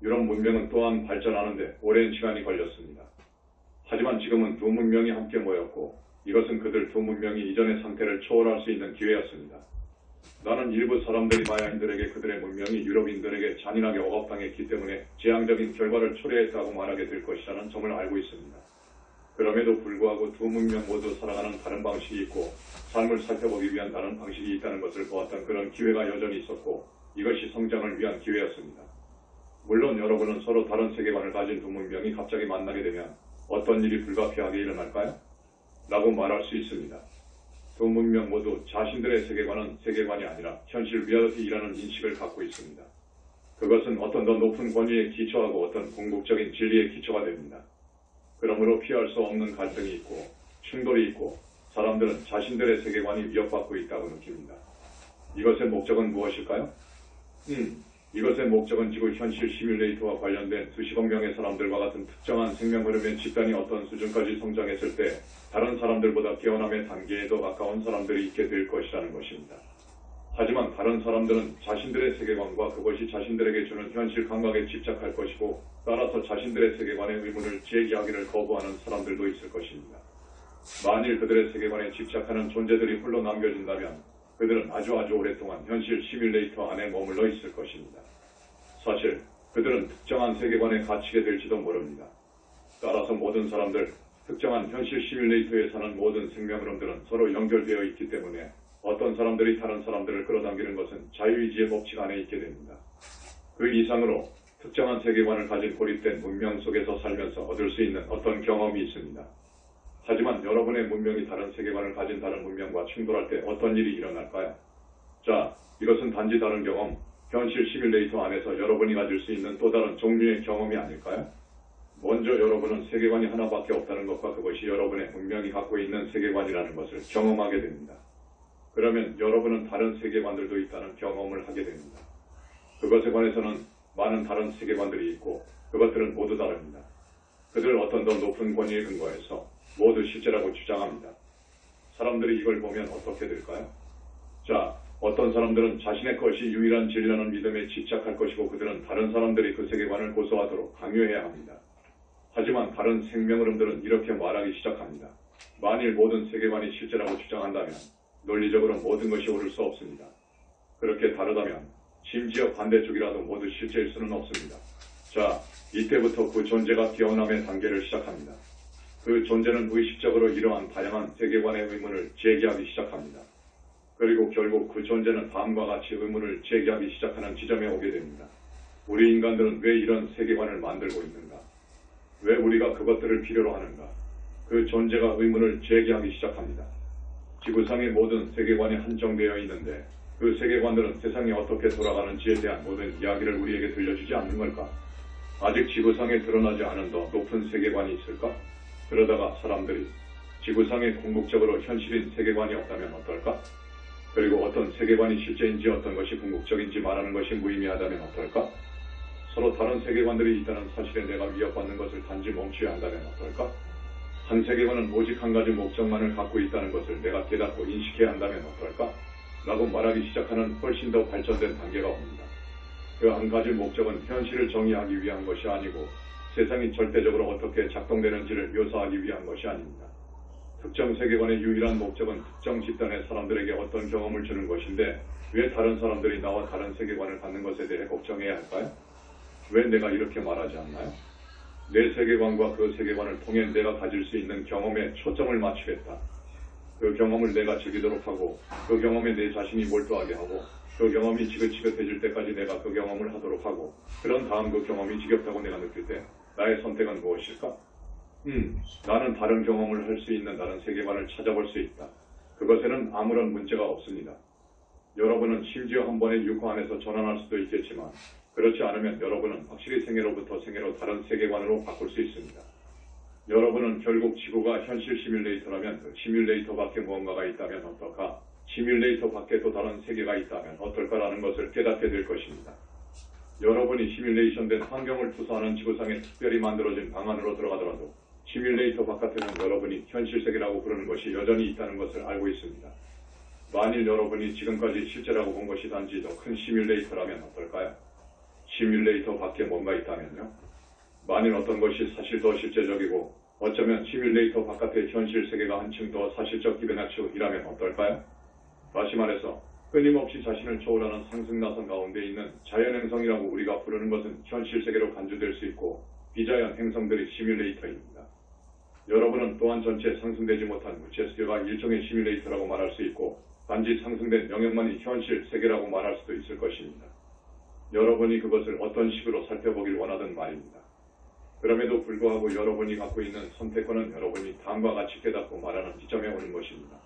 유럽 문명은 또한 발전하는데 오랜 시간이 걸렸습니다. 하지만 지금은 두 문명이 함께 모였고 이것은 그들 두 문명이 이전의 상태를 초월할 수 있는 기회였습니다. 나는 일부 사람들이 마야인들에게 그들의 문명이 유럽인들에게 잔인하게 억압당했기 때문에 재앙적인 결과를 초래했다고 말하게 될 것이라는 점을 알고 있습니다. 그럼에도 불구하고 두 문명 모두 살아가는 다른 방식이 있고 삶을 살펴보기 위한 다른 방식이 있다는 것을 보았던 그런 기회가 여전히 있었고 이것이 성장을 위한 기회였습니다. 물론 여러분은 서로 다른 세계관을 가진 두 문명이 갑자기 만나게 되면 어떤 일이 불가피하게 일어날까요? 라고 말할 수 있습니다. 두 문명 모두 자신들의 세계관은 세계관이 아니라 현실 리얼리티라는 인식을 갖고 있습니다. 그것은 어떤 더 높은 권위에 기초하고 어떤 궁극적인 진리에 기초가 됩니다. 그러므로 피할 수 없는 갈등이 있고 충돌이 있고 사람들은 자신들의 세계관이 위협받고 있다고 느낍니다. 이것의 목적은 무엇일까요? 이것의 목적은 지구 현실 시뮬레이터와 관련된 수십억 명의 사람들과 같은 특정한 생명 흐름의 집단이 어떤 수준까지 성장했을 때 다른 사람들보다 깨어남의 단계에 더 가까운 사람들이 있게 될 것이라는 것입니다. 하지만 다른 사람들은 자신들의 세계관과 그것이 자신들에게 주는 현실 감각에 집착할 것이고 따라서 자신들의 세계관의 의문을 제기하기를 거부하는 사람들도 있을 것입니다. 만일 그들의 세계관에 집착하는 존재들이 홀로 남겨진다면 그들은 아주 오랫동안 현실 시뮬레이터 안에 머물러 있을 것입니다. 사실 그들은 특정한 세계관에 갇히게 될지도 모릅니다. 따라서 모든 사람들, 특정한 현실 시뮬레이터에 사는 모든 생명흐름들은 서로 연결되어 있기 때문에 어떤 사람들이 다른 사람들을 끌어당기는 것은 자유의지의 법칙 안에 있게 됩니다. 그 이상으로 특정한 세계관을 가진 고립된 문명 속에서 살면서 얻을 수 있는 어떤 경험이 있습니다. 하지만 여러분의 문명이 다른 세계관을 가진 다른 문명과 충돌할 때 어떤 일이 일어날까요? 자, 이것은 단지 다른 경험, 현실 시뮬레이터 안에서 여러분이 가질 수 있는 또 다른 종류의 경험이 아닐까요? 먼저 여러분은 세계관이 하나밖에 없다는 것과 그것이 여러분의 문명이 갖고 있는 세계관이라는 것을 경험하게 됩니다. 그러면 여러분은 다른 세계관들도 있다는 경험을 하게 됩니다. 그것에 관해서는 많은 다른 세계관들이 있고 그것들은 모두 다릅니다. 그들은 어떤 더 높은 권위에 근거해서 모두 실제라고 주장합니다. 사람들이 이걸 보면 어떻게 될까요? 자, 어떤 사람들은 자신의 것이 유일한 진리라는 믿음에 집착할 것이고 그들은 다른 사람들이 그 세계관을 고수하도록 강요해야 합니다. 하지만 다른 생명흐름들은 이렇게 말하기 시작합니다. 만일 모든 세계관이 실제라고 주장한다면 논리적으로 모든 것이 옳을 수 없습니다. 그렇게 다르다면 심지어 반대쪽이라도 모두 실제일 수는 없습니다. 자, 이때부터 그 존재가 깨어남의 단계를 시작합니다. 그 존재는 의식적으로 이러한 다양한 세계관의 의문을 제기하기 시작합니다. 그리고 결국 그 존재는 다음과 같이 의문을 제기하기 시작하는 지점에 오게 됩니다. 우리 인간들은 왜 이런 세계관을 만들고 있는가? 왜 우리가 그것들을 필요로 하는가? 그 존재가 의문을 제기하기 시작합니다. 지구상의 모든 세계관이 한정되어 있는데 그 세계관들은 세상이 어떻게 돌아가는지에 대한 모든 이야기를 우리에게 들려주지 않는 걸까? 아직 지구상에 드러나지 않은 더 높은 세계관이 있을까? 그러다가 사람들이 지구상에 궁극적으로 현실인 세계관이 없다면 어떨까? 그리고 어떤 세계관이 실제인지 어떤 것이 궁극적인지 말하는 것이 무의미하다면 어떨까? 서로 다른 세계관들이 있다는 사실에 내가 위협받는 것을 단지 멈춰야 한다면 어떨까? 한 세계관은 오직 한 가지 목적만을 갖고 있다는 것을 내가 깨닫고 인식해야 한다면 어떨까? 라고 말하기 시작하는 훨씬 더 발전된 단계가 옵니다. 그 한 가지 목적은 현실을 정의하기 위한 것이 아니고 세상이 절대적으로 어떻게 작동되는지를 묘사하기 위한 것이 아닙니다. 특정 세계관의 유일한 목적은 특정 집단의 사람들에게 어떤 경험을 주는 것인데 왜 다른 사람들이 나와 다른 세계관을 갖는 것에 대해 걱정해야 할까요? 왜 내가 이렇게 말하지 않나요? 내 세계관과 그 세계관을 통해 내가 가질 수 있는 경험에 초점을 맞추겠다. 그 경험을 내가 즐기도록 하고 그 경험에 내 자신이 몰두하게 하고 그 경험이 지긋지긋해질 때까지 내가 그 경험을 하도록 하고 그런 다음 그 경험이 지겹다고 내가 느낄 때 나의 선택은 무엇일까? 나는 다른 경험을 할 수 있는 다른 세계관을 찾아볼 수 있다. 그것에는 아무런 문제가 없습니다. 여러분은 심지어 한 번의 유코 안에서 전환할 수도 있겠지만 그렇지 않으면 여러분은 확실히 생애로부터 생애로 다른 세계관으로 바꿀 수 있습니다. 여러분은 결국 지구가 현실 시뮬레이터라면 그 시뮬레이터 밖에 무언가가 있다면 어떨까? 시뮬레이터 밖에 또 다른 세계가 있다면 어떨까라는 것을 깨닫게 될 것입니다. 여러분이 시뮬레이션된 환경을 투사하는 지구상에 특별히 만들어진 방 안으로 들어가더라도 시뮬레이터 바깥에는 여러분이 현실 세계라고 부르는 것이 여전히 있다는 것을 알고 있습니다. 만일 여러분이 지금까지 실제라고 본 것이 단지 더 큰 시뮬레이터라면 어떨까요? 시뮬레이터 밖에 뭔가 있다면요? 만일 어떤 것이 사실 더 실제적이고 어쩌면 시뮬레이터 바깥의 현실 세계가 한층 더 사실적 기배나치이라면 어떨까요? 다시 말해서 끊임없이 자신을 초월하는 상승나선 가운데 있는 자연행성이라고 우리가 부르는 것은 현실 세계로 간주될 수 있고 비자연 행성들의 시뮬레이터입니다. 여러분은 또한 전체 상승되지 못한 무체 세계가 일종의 시뮬레이터라고 말할 수 있고 단지 상승된 영역만이 현실 세계라고 말할 수도 있을 것입니다. 여러분이 그것을 어떤 식으로 살펴보길 원하든 말입니다. 그럼에도 불구하고 여러분이 갖고 있는 선택권은 여러분이 다음과 같이 깨닫고 말하는 지점에 오는 것입니다.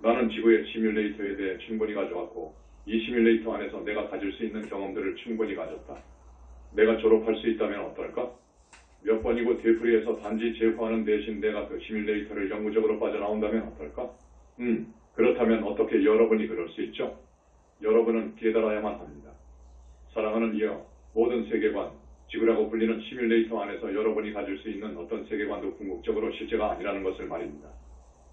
나는 지구의 시뮬레이터에 대해 충분히 가져왔고 이 시뮬레이터 안에서 내가 가질 수 있는 경험들을 충분히 가졌다. 내가 졸업할 수 있다면 어떨까? 몇 번이고 되풀이해서 단지 재화하는 대신 내가 그 시뮬레이터를 영구적으로 빠져나온다면 어떨까? 그렇다면 어떻게 여러분이 그럴 수 있죠? 여러분은 깨달아야만 합니다. 사랑하는 이여, 모든 세계관, 지구라고 불리는 시뮬레이터 안에서 여러분이 가질 수 있는 어떤 세계관도 궁극적으로 실제가 아니라는 것을 말입니다.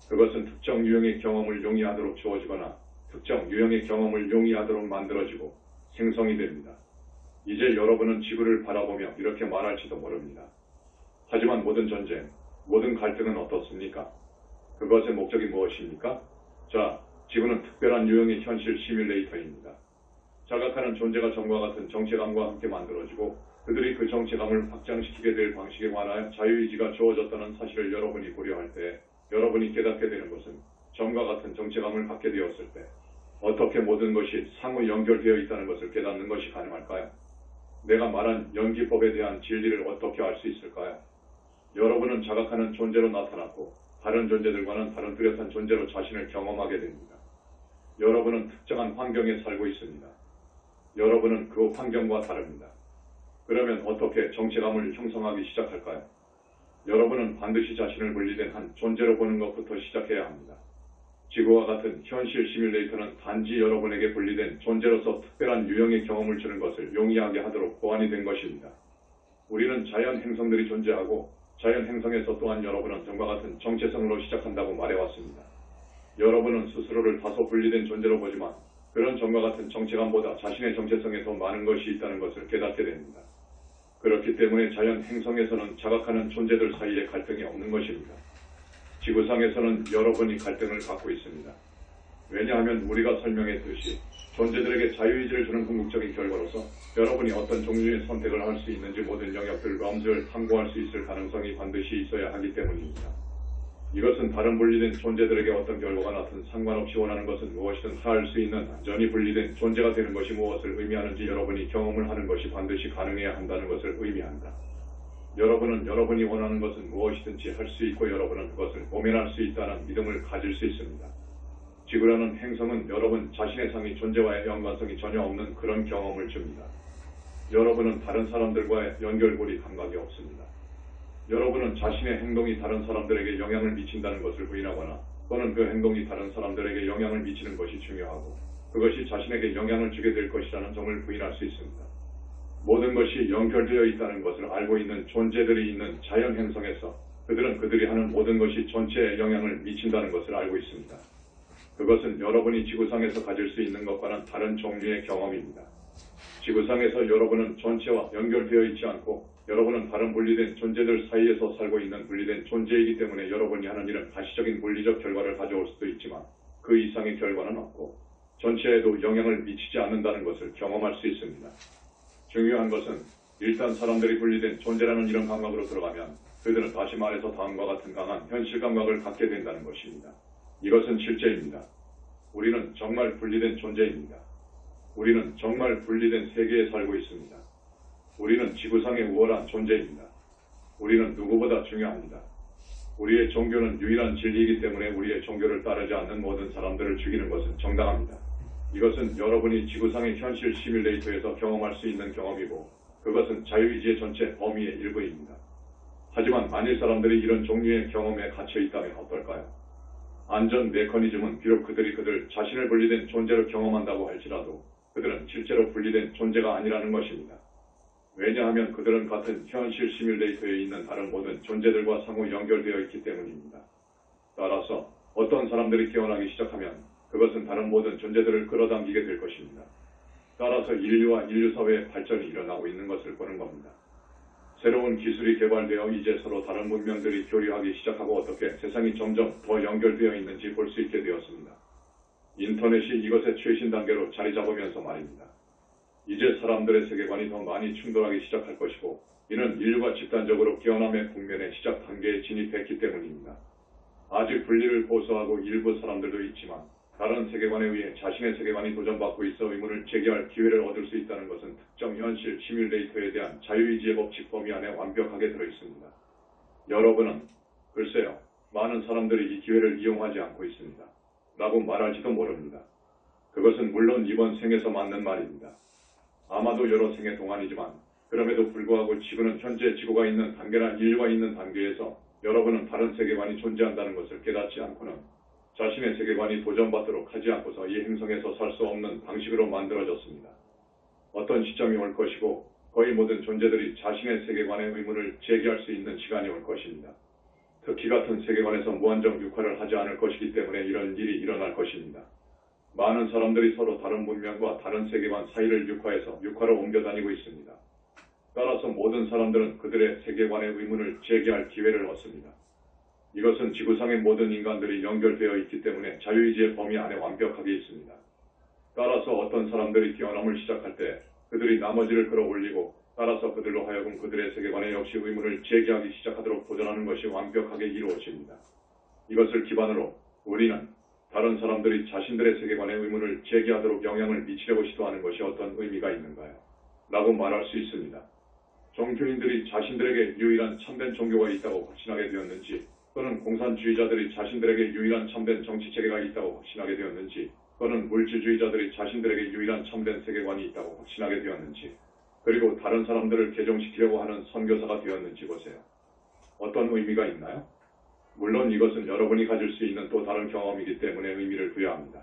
그것은 특정 유형의 경험을 용이하도록 주어지거나 특정 유형의 경험을 용이하도록 만들어지고 생성이 됩니다. 이제 여러분은 지구를 바라보며 이렇게 말할지도 모릅니다. 하지만 모든 전쟁, 모든 갈등은 어떻습니까? 그것의 목적이 무엇입니까? 자, 지구는 특별한 유형의 현실 시뮬레이터입니다. 자각하는 존재가 전과 같은 정체감과 함께 만들어지고 그들이 그 정체감을 확장시키게 될 방식에 관하여 자유의지가 주어졌다는 사실을 여러분이 고려할 때 여러분이 깨닫게 되는 것은 전과 같은 정체감을 갖게 되었을 때 어떻게 모든 것이 상호 연결되어 있다는 것을 깨닫는 것이 가능할까요? 내가 말한 연기법에 대한 진리를 어떻게 알 수 있을까요? 여러분은 자각하는 존재로 나타났고 다른 존재들과는 다른 뚜렷한 존재로 자신을 경험하게 됩니다. 여러분은 특정한 환경에 살고 있습니다. 여러분은 그 환경과 다릅니다. 그러면 어떻게 정체감을 형성하기 시작할까요? 여러분은 반드시 자신을 분리된 한 존재로 보는 것부터 시작해야 합니다. 지구와 같은 현실 시뮬레이터는 단지 여러분에게 분리된 존재로서 특별한 유형의 경험을 주는 것을 용이하게 하도록 보완이 된 것입니다. 우리는 자연 행성들이 존재하고 자연 행성에서 또한 여러분은 전과 같은 정체성으로 시작한다고 말해왔습니다. 여러분은 스스로를 다소 분리된 존재로 보지만 그런 전과 같은 정체감보다 자신의 정체성에 더 많은 것이 있다는 것을 깨닫게 됩니다. 그렇기 때문에 자연 행성에서는 자각하는 존재들 사이에 갈등이 없는 것입니다. 지구상에서는 여러분이 갈등을 갖고 있습니다. 왜냐하면 우리가 설명했듯이 존재들에게 자유의지를 주는 궁극적인 결과로서 여러분이 어떤 종류의 선택을 할 수 있는지 모든 영역들 럼즈를 탐구할 수 있을 가능성이 반드시 있어야 하기 때문입니다. 이것은 다른 분리된 존재들에게 어떤 결과가 나든 상관없이 원하는 것은 무엇이든 할 수 있는 완전히 분리된 존재가 되는 것이 무엇을 의미하는지 여러분이 경험을 하는 것이 반드시 가능해야 한다는 것을 의미한다. 여러분은 여러분이 원하는 것은 무엇이든지 할 수 있고 여러분은 그것을 모면할 수 있다는 믿음을 가질 수 있습니다. 지구라는 행성은 여러분 자신의 상의 존재와의 연관성이 전혀 없는 그런 경험을 줍니다. 여러분은 다른 사람들과의 연결고리 감각이 없습니다. 여러분은 자신의 행동이 다른 사람들에게 영향을 미친다는 것을 부인하거나 또는 그 행동이 다른 사람들에게 영향을 미치는 것이 중요하고 그것이 자신에게 영향을 주게 될 것이라는 점을 부인할 수 있습니다. 모든 것이 연결되어 있다는 것을 알고 있는 존재들이 있는 자연 행성에서 그들은 그들이 하는 모든 것이 전체에 영향을 미친다는 것을 알고 있습니다. 그것은 여러분이 지구상에서 가질 수 있는 것과는 다른 종류의 경험입니다. 지구상에서 여러분은 전체와 연결되어 있지 않고 여러분은 다른 분리된 존재들 사이에서 살고 있는 분리된 존재이기 때문에 여러분이 하는 일은 가시적인 물리적 결과를 가져올 수도 있지만 그 이상의 결과는 없고 전체에도 영향을 미치지 않는다는 것을 경험할 수 있습니다. 중요한 것은 일단 사람들이 분리된 존재라는 이런 감각으로 들어가면 그들은 다시 말해서 다음과 같은 강한 현실 감각을 갖게 된다는 것입니다. 이것은 실제입니다. 우리는 정말 분리된 존재입니다. 우리는 정말 분리된 세계에 살고 있습니다. 우리는 지구상의 우월한 존재입니다. 우리는 누구보다 중요합니다. 우리의 종교는 유일한 진리이기 때문에 우리의 종교를 따르지 않는 모든 사람들을 죽이는 것은 정당합니다. 이것은 여러분이 지구상의 현실 시뮬레이터에서 경험할 수 있는 경험이고 그것은 자유의지의 전체 범위의 일부입니다. 하지만 만일 사람들이 이런 종류의 경험에 갇혀 있다면 어떨까요? 안전 메커니즘은 비록 그들이 그들 자신을 분리된 존재로 경험한다고 할지라도 그들은 실제로 분리된 존재가 아니라는 것입니다. 왜냐하면 그들은 같은 현실 시뮬레이터에 있는 다른 모든 존재들과 상호 연결되어 있기 때문입니다. 따라서 어떤 사람들이 깨어나기 시작하면 그것은 다른 모든 존재들을 끌어당기게 될 것입니다. 따라서 인류와 인류 사회의 발전이 일어나고 있는 것을 보는 겁니다. 새로운 기술이 개발되어 이제 서로 다른 문명들이 교류하기 시작하고 어떻게 세상이 점점 더 연결되어 있는지 볼 수 있게 되었습니다. 인터넷이 이것의 최신 단계로 자리 잡으면서 말입니다. 이제 사람들의 세계관이 더 많이 충돌하기 시작할 것이고 이는 인류가 집단적으로 깨어남의 국면의 시작 단계에 진입했기 때문입니다. 아직 분리를 고수하고 일부 사람들도 있지만 다른 세계관에 의해 자신의 세계관이 도전받고 있어 의문을 제기할 기회를 얻을 수 있다는 것은 특정 현실 시뮬레이터에 대한 자유의지의 법칙 범위 안에 완벽하게 들어있습니다. 여러분은 글쎄요, 많은 사람들이 이 기회를 이용하지 않고 있습니다. 라고 말할지도 모릅니다. 그것은 물론 이번 생에서 맞는 말입니다. 아마도 여러 생애 동안이지만 그럼에도 불구하고 지구는 현재 지구가 있는 단계나 인류가 있는 단계에서 여러분은 다른 세계관이 존재한다는 것을 깨닫지 않고는 자신의 세계관이 도전받도록 하지 않고서 이 행성에서 살 수 없는 방식으로 만들어졌습니다. 어떤 시점이 올 것이고 거의 모든 존재들이 자신의 세계관의 의문을 제기할 수 있는 시간이 올 것입니다. 특히 같은 세계관에서 무한정 육화를 하지 않을 것이기 때문에 이런 일이 일어날 것입니다. 많은 사람들이 서로 다른 문명과 다른 세계관 사이를 육화해서 육화로 옮겨 다니고 있습니다. 따라서 모든 사람들은 그들의 세계관의 의문을 제기할 기회를 얻습니다. 이것은 지구상의 모든 인간들이 연결되어 있기 때문에 자유의지의 범위 안에 완벽하게 있습니다. 따라서 어떤 사람들이 깨어남을 시작할 때 그들이 나머지를 끌어올리고 따라서 그들로 하여금 그들의 세계관에 역시 의문을 제기하기 시작하도록 도전하는 것이 완벽하게 이루어집니다. 이것을 기반으로 우리는 다른 사람들이 자신들의 세계관의 의문을 제기하도록 영향을 미치려고 시도하는 것이 어떤 의미가 있는가요? 라고 말할 수 있습니다. 종교인들이 자신들에게 유일한 참된 종교가 있다고 확신하게 되었는지 또는 공산주의자들이 자신들에게 유일한 참된 정치체계가 있다고 확신하게 되었는지 또는 물질주의자들이 자신들에게 유일한 참된 세계관이 있다고 확신하게 되었는지 그리고 다른 사람들을 개종시키려고 하는 선교사가 되었는지 보세요. 어떤 의미가 있나요? 물론 이것은 여러분이 가질 수 있는 또 다른 경험이기 때문에 의미를 부여합니다.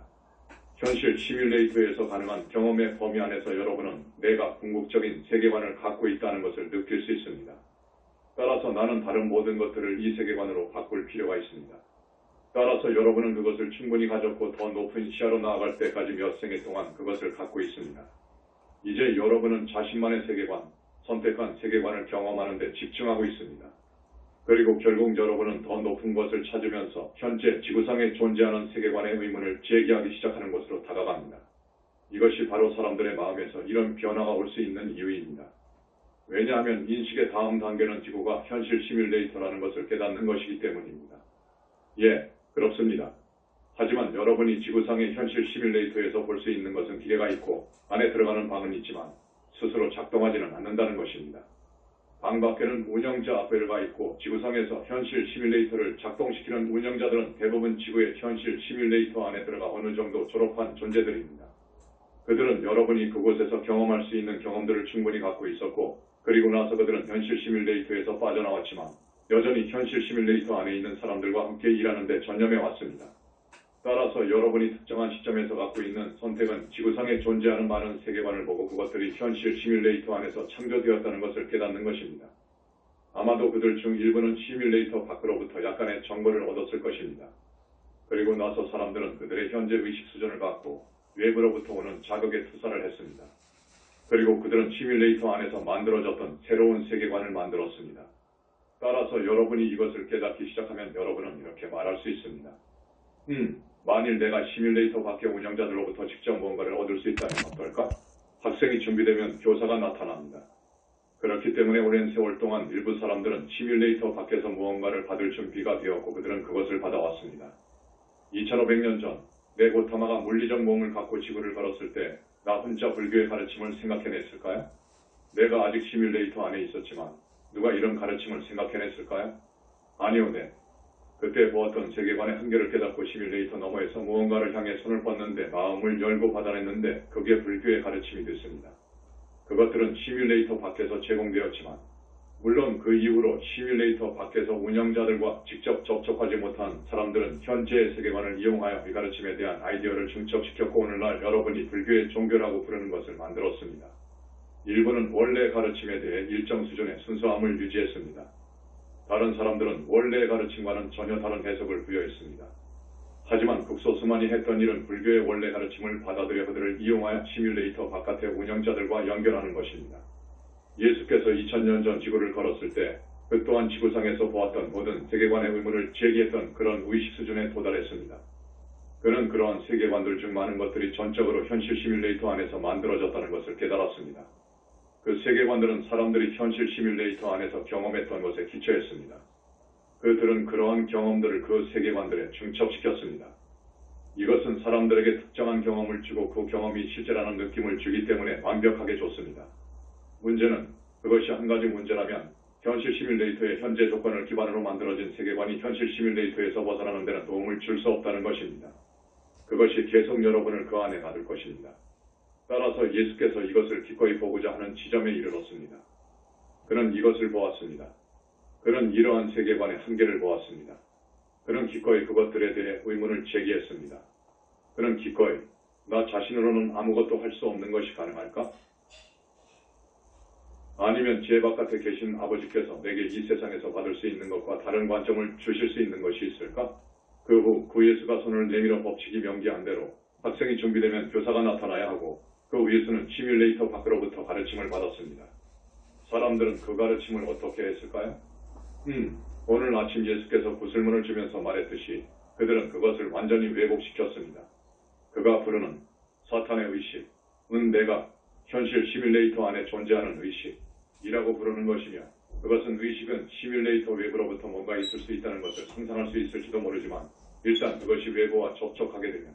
현실 시뮬레이터에서 가능한 경험의 범위 안에서 여러분은 내가 궁극적인 세계관을 갖고 있다는 것을 느낄 수 있습니다. 따라서 나는 다른 모든 것들을 이 세계관으로 바꿀 필요가 있습니다. 따라서 여러분은 그것을 충분히 가졌고 더 높은 시야로 나아갈 때까지 몇 생애 동안 그것을 갖고 있습니다. 이제 여러분은 자신만의 세계관, 선택한 세계관을 경험하는 데 집중하고 있습니다. 그리고 결국 여러분은 더 높은 것을 찾으면서 현재 지구상에 존재하는 세계관의 의문을 제기하기 시작하는 것으로 다가갑니다. 이것이 바로 사람들의 마음에서 이런 변화가 올 수 있는 이유입니다. 왜냐하면 인식의 다음 단계는 지구가 현실 시뮬레이터라는 것을 깨닫는 것이기 때문입니다. 예, 그렇습니다. 하지만 여러분이 지구상의 현실 시뮬레이터에서 볼 수 있는 것은 기계가 있고 안에 들어가는 방은 있지만 스스로 작동하지는 않는다는 것입니다. 방 밖에는 운영자 앞에가 있고 지구상에서 현실 시뮬레이터를 작동시키는 운영자들은 대부분 지구의 현실 시뮬레이터 안에 들어가 어느 정도 졸업한 존재들입니다. 그들은 여러분이 그곳에서 경험할 수 있는 경험들을 충분히 갖고 있었고 그리고 나서 그들은 현실 시뮬레이터에서 빠져나왔지만 여전히 현실 시뮬레이터 안에 있는 사람들과 함께 일하는 데 전념해 왔습니다. 따라서 여러분이 특정한 시점에서 갖고 있는 선택은 지구상에 존재하는 많은 세계관을 보고 그것들이 현실 시뮬레이터 안에서 창조되었다는 것을 깨닫는 것입니다. 아마도 그들 중 일부는 시뮬레이터 밖으로부터 약간의 정보를 얻었을 것입니다. 그리고 나서 사람들은 그들의 현재 의식 수준을 갖고 외부로부터 오는 자극에 투사를 했습니다. 그리고 그들은 시뮬레이터 안에서 만들어졌던 새로운 세계관을 만들었습니다. 따라서 여러분이 이것을 깨닫기 시작하면 여러분은 이렇게 말할 수 있습니다. 만일 내가 시뮬레이터 밖의 운영자들로부터 직접 뭔가를 얻을 수 있다면 어떨까? 학생이 준비되면 교사가 나타납니다. 그렇기 때문에 오랜 세월 동안 일부 사람들은 시뮬레이터 밖에서 무언가를 받을 준비가 되었고 그들은 그것을 받아왔습니다. 2500년 전 내 고타마가 물리적 몸을 갖고 지구를 걸었을 때 나 혼자 불교의 가르침을 생각해냈을까요? 내가 아직 시뮬레이터 안에 있었지만 누가 이런 가르침을 생각해냈을까요? 아니요, 네. 그때 보았던 세계관의 한계를 깨닫고 시뮬레이터 너머에서 무언가를 향해 손을 뻗는데 마음을 열고 받아냈는데 그게 불교의 가르침이 됐습니다. 그것들은 시뮬레이터 밖에서 제공되었지만 물론 그 이후로 시뮬레이터 밖에서 운영자들과 직접 접촉하지 못한 사람들은 현재의 세계관을 이용하여 이 가르침에 대한 아이디어를 중첩시켰고 오늘날 여러분이 불교의 종교라고 부르는 것을 만들었습니다. 일부는 원래 가르침에 대해 일정 수준의 순수함을 유지했습니다. 다른 사람들은 원래의 가르침과는 전혀 다른 해석을 부여했습니다. 하지만 극소수만이 했던 일은 불교의 원래 가르침을 받아들여 그들을 이용하여 시뮬레이터 바깥의 운영자들과 연결하는 것입니다. 예수께서 2000년 전 지구를 걸었을 때 그 또한 지구상에서 보았던 모든 세계관의 의문을 제기했던 그런 의식 수준에 도달했습니다. 그는 그러한 세계관들 중 많은 것들이 전적으로 현실 시뮬레이터 안에서 만들어졌다는 것을 깨달았습니다. 그 세계관들은 사람들이 현실 시뮬레이터 안에서 경험했던 것에 기초했습니다. 그들은 그러한 경험들을 그 세계관들에 중첩시켰습니다. 이것은 사람들에게 특정한 경험을 주고 그 경험이 실제라는 느낌을 주기 때문에 완벽하게 좋습니다. 문제는 그것이 한 가지 문제라면 현실 시뮬레이터의 현재 조건을 기반으로 만들어진 세계관이 현실 시뮬레이터에서 벗어나는 데는 도움을 줄 수 없다는 것입니다. 그것이 계속 여러분을 그 안에 놔둘 것입니다. 따라서 예수께서 이것을 기꺼이 보고자 하는 지점에 이르렀습니다. 그는 이것을 보았습니다. 그는 이러한 세계관의 한계를 보았습니다. 그는 기꺼이 그것들에 대해 의문을 제기했습니다. 그는 기꺼이 나 자신으로는 아무것도 할 수 없는 것이 가능할까? 아니면 제 바깥에 계신 아버지께서 내게 이 세상에서 받을 수 있는 것과 다른 관점을 주실 수 있는 것이 있을까? 그 후 그 예수가 손을 내밀어 법칙이 명기한 대로 학생이 준비되면 교사가 나타나야 하고 그 예수는 시뮬레이터 밖으로부터 가르침을 받았습니다. 사람들은 그 가르침을 어떻게 했을까요? 오늘 아침 예수께서 구슬문을 주면서 말했듯이 그들은 그것을 완전히 왜곡시켰습니다. 그가 부르는 사탄의 의식은 내가 현실 시뮬레이터 안에 존재하는 의식이라고 부르는 것이며 그것은 의식은 시뮬레이터 외부로부터 뭔가 있을 수 있다는 것을 상상할 수 있을지도 모르지만 일단 그것이 외부와 접촉하게 되면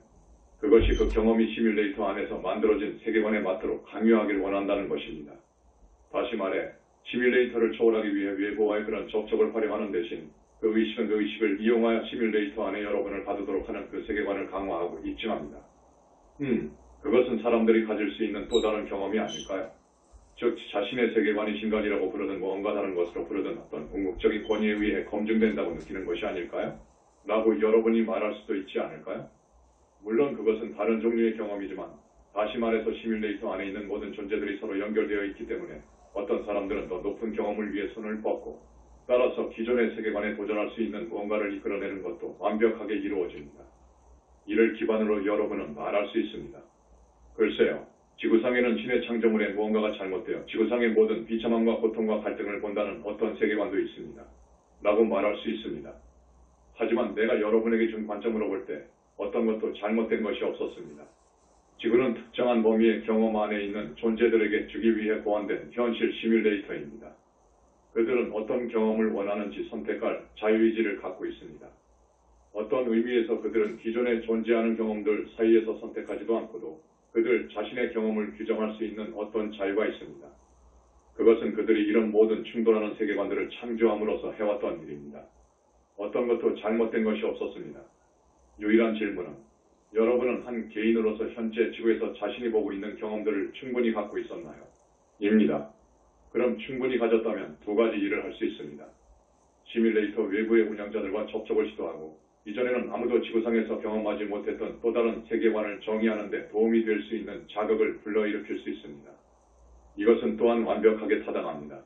그것이 그 경험이 시뮬레이터 안에서 만들어진 세계관에 맞도록 강요하길 원한다는 것입니다. 다시 말해 시뮬레이터를 초월하기 위해 외부와의 그런 접촉을 활용하는 대신 그 의식은 그 의식을 이용하여 시뮬레이터 안에 여러분을 가두도록 하는 그 세계관을 강화하고 입증합니다. 그것은 사람들이 가질 수 있는 또 다른 경험이 아닐까요? 즉 자신의 세계관이 신간이라고 부르든 무언가 다른 것으로 부르든 어떤 궁극적인 권위에 의해 검증된다고 느끼는 것이 아닐까요? 라고 여러분이 말할 수도 있지 않을까요? 물론 그것은 다른 종류의 경험이지만 다시 말해서 시뮬레이터 안에 있는 모든 존재들이 서로 연결되어 있기 때문에 어떤 사람들은 더 높은 경험을 위해 손을 뻗고 따라서 기존의 세계관에 도전할 수 있는 무언가를 이끌어내는 것도 완벽하게 이루어집니다. 이를 기반으로 여러분은 말할 수 있습니다. 글쎄요, 지구상에는 신의 창조물에 무언가가 잘못되어 지구상의 모든 비참함과 고통과 갈등을 본다는 어떤 세계관도 있습니다. 라고 말할 수 있습니다. 하지만 내가 여러분에게 준 관점으로 볼 때 어떤 것도 잘못된 것이 없었습니다. 지구는 특정한 범위의 경험 안에 있는 존재들에게 주기 위해 보완된 현실 시뮬레이터입니다. 그들은 어떤 경험을 원하는지 선택할 자유의지를 갖고 있습니다. 어떤 의미에서 그들은 기존에 존재하는 경험들 사이에서 선택하지도 않고도 그들 자신의 경험을 규정할 수 있는 어떤 자유가 있습니다. 그것은 그들이 이런 모든 충돌하는 세계관들을 창조함으로써 해왔던 일입니다. 어떤 것도 잘못된 것이 없었습니다. 유일한 질문은 여러분은 한 개인으로서 현재 지구에서 자신이 보고 있는 경험들을 충분히 갖고 있었나요? 입니다. 그럼 충분히 가졌다면 두 가지 일을 할 수 있습니다. 시뮬레이터 외부의 운영자들과 접촉을 시도하고 이전에는 아무도 지구상에서 경험하지 못했던 또 다른 세계관을 정의하는 데 도움이 될 수 있는 자극을 불러일으킬 수 있습니다. 이것은 또한 완벽하게 타당합니다.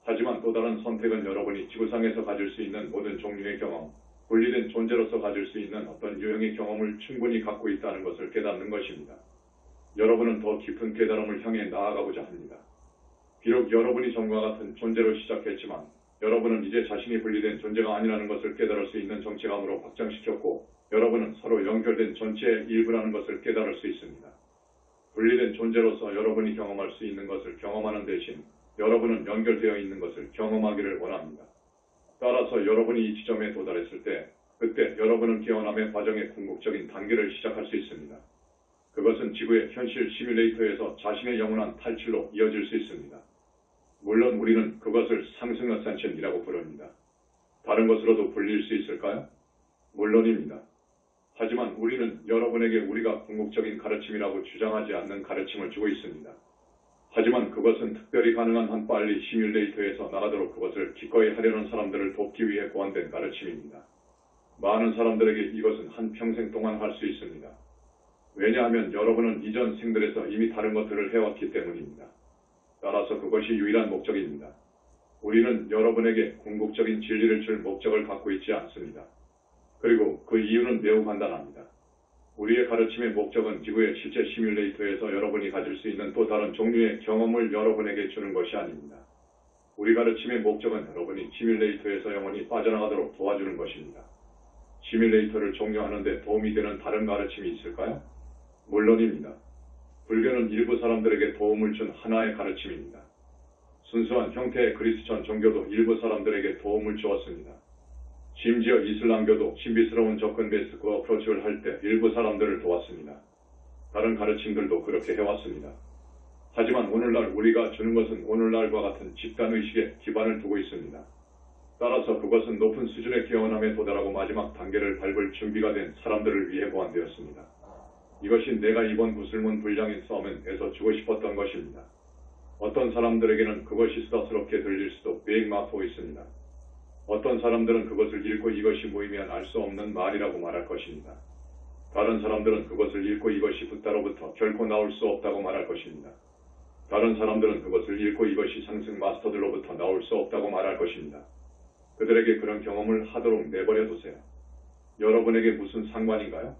하지만 또 다른 선택은 여러분이 지구상에서 가질 수 있는 모든 종류의 경험, 분리된 존재로서 가질 수 있는 어떤 유형의 경험을 충분히 갖고 있다는 것을 깨닫는 것입니다. 여러분은 더 깊은 깨달음을 향해 나아가고자 합니다. 비록 여러분이 전과 같은 존재로 시작했지만 여러분은 이제 자신이 분리된 존재가 아니라는 것을 깨달을 수 있는 정체감으로 확장시켰고 여러분은 서로 연결된 전체의 일부라는 것을 깨달을 수 있습니다. 분리된 존재로서 여러분이 경험할 수 있는 것을 경험하는 대신 여러분은 연결되어 있는 것을 경험하기를 원합니다. 따라서 여러분이 이 지점에 도달했을 때 그때 여러분은 깨어남의 과정의 궁극적인 단계를 시작할 수 있습니다. 그것은 지구의 현실 시뮬레이터에서 자신의 영원한 탈출로 이어질 수 있습니다. 물론 우리는 그것을 상승 어센션이라고 부릅니다. 다른 것으로도 불릴 수 있을까요? 물론입니다. 하지만 우리는 여러분에게 우리가 궁극적인 가르침이라고 주장하지 않는 가르침을 주고 있습니다. 하지만 그것은 특별히 가능한 한 빨리 시뮬레이터에서 나가도록 그것을 기꺼이 하려는 사람들을 돕기 위해 고안된 가르침입니다. 많은 사람들에게 이것은 한 평생 동안 할 수 있습니다. 왜냐하면 여러분은 이전 생들에서 이미 다른 것들을 해왔기 때문입니다. 따라서 그것이 유일한 목적입니다. 우리는 여러분에게 궁극적인 진리를 줄 목적을 갖고 있지 않습니다. 그리고 그 이유는 매우 간단합니다. 우리의 가르침의 목적은 지구의 실제 시뮬레이터에서 여러분이 가질 수 있는 또 다른 종류의 경험을 여러분에게 주는 것이 아닙니다. 우리 가르침의 목적은 여러분이 시뮬레이터에서 영원히 빠져나가도록 도와주는 것입니다. 시뮬레이터를 종료하는 데 도움이 되는 다른 가르침이 있을까요? 물론입니다. 불교는 일부 사람들에게 도움을 준 하나의 가르침입니다. 순수한 형태의 그리스천 종교도 일부 사람들에게 도움을 주었습니다. 심지어 이슬람교도 신비스러운 접근 베스트 어프로치를 할 때 일부 사람들을 도왔습니다. 다른 가르침들도 그렇게 해왔습니다. 하지만 오늘날 우리가 주는 것은 오늘날과 같은 집단의식에 기반을 두고 있습니다. 따라서 그것은 높은 수준의 개원함에 도달하고 마지막 단계를 밟을 준비가 된 사람들을 위해 보완되었습니다. 이것이 내가 이번 구슬문 불량인 싸움에서 주고 싶었던 것입니다. 어떤 사람들에게는 그것이 수다스럽게 들릴 수도 베익마포 있습니다. 어떤 사람들은 그것을 읽고 이것이 모이면 알 수 없는 말이라고 말할 것입니다. 다른 사람들은 그것을 읽고 이것이 붓다로부터 결코 나올 수 없다고 말할 것입니다. 다른 사람들은 그것을 읽고 이것이 상승 마스터들로부터 나올 수 없다고 말할 것입니다. 그들에게 그런 경험을 하도록 내버려 두세요. 여러분에게 무슨 상관인가요?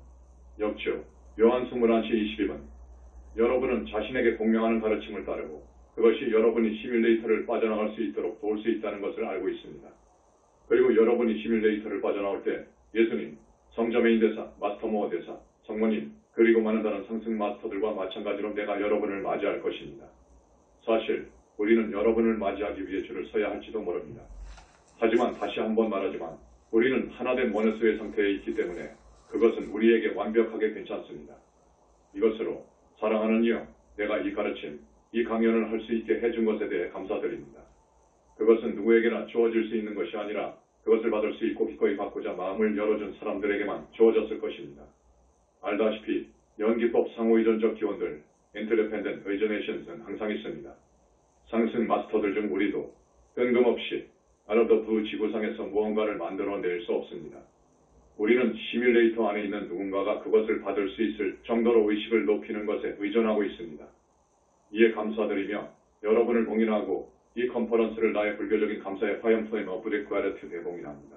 역시요. 요한 21시 22분. 여러분은 자신에게 공명하는 가르침을 따르고 그것이 여러분이 시뮬레이터를 빠져나갈 수 있도록 도울 수 있다는 것을 알고 있습니다. 그리고 여러분이 시뮬레이터를 빠져나올 때 예수님, 성자메인 대사, 마스터모어 대사, 성모님, 그리고 많은 다른 상승 마스터들과 마찬가지로 내가 여러분을 맞이할 것입니다. 사실 우리는 여러분을 맞이하기 위해 줄을 서야 할지도 모릅니다. 하지만 다시 한번 말하지만 우리는 하나된 원에서의 상태에 있기 때문에 그것은 우리에게 완벽하게 괜찮습니다. 이것으로 사랑하는 이여, 내가 이 가르침, 이 강연을 할 수 있게 해준 것에 대해 감사드립니다. 그것은 누구에게나 주어질 수 있는 것이 아니라 그것을 받을 수 있고 기꺼이 받고자 마음을 열어준 사람들에게만 주어졌을 것입니다. 알다시피 연기법 상호의존적 기원들, 인터디펜던트 의저네이션은 항상 있습니다. 상승 마스터들 중 우리도 뜬금없이 아랍더프 지구상에서 무언가를 만들어낼 수 없습니다. 우리는 시뮬레이터 안에 있는 누군가가 그것을 받을 수 있을 정도로 의식을 높이는 것에 의존하고 있습니다. 이에 감사드리며 여러분을 공인하고 이 컨퍼런스를 나의 불교적인 감사의 화염 플레임 오브 리 그라티튜드에 공인합니다.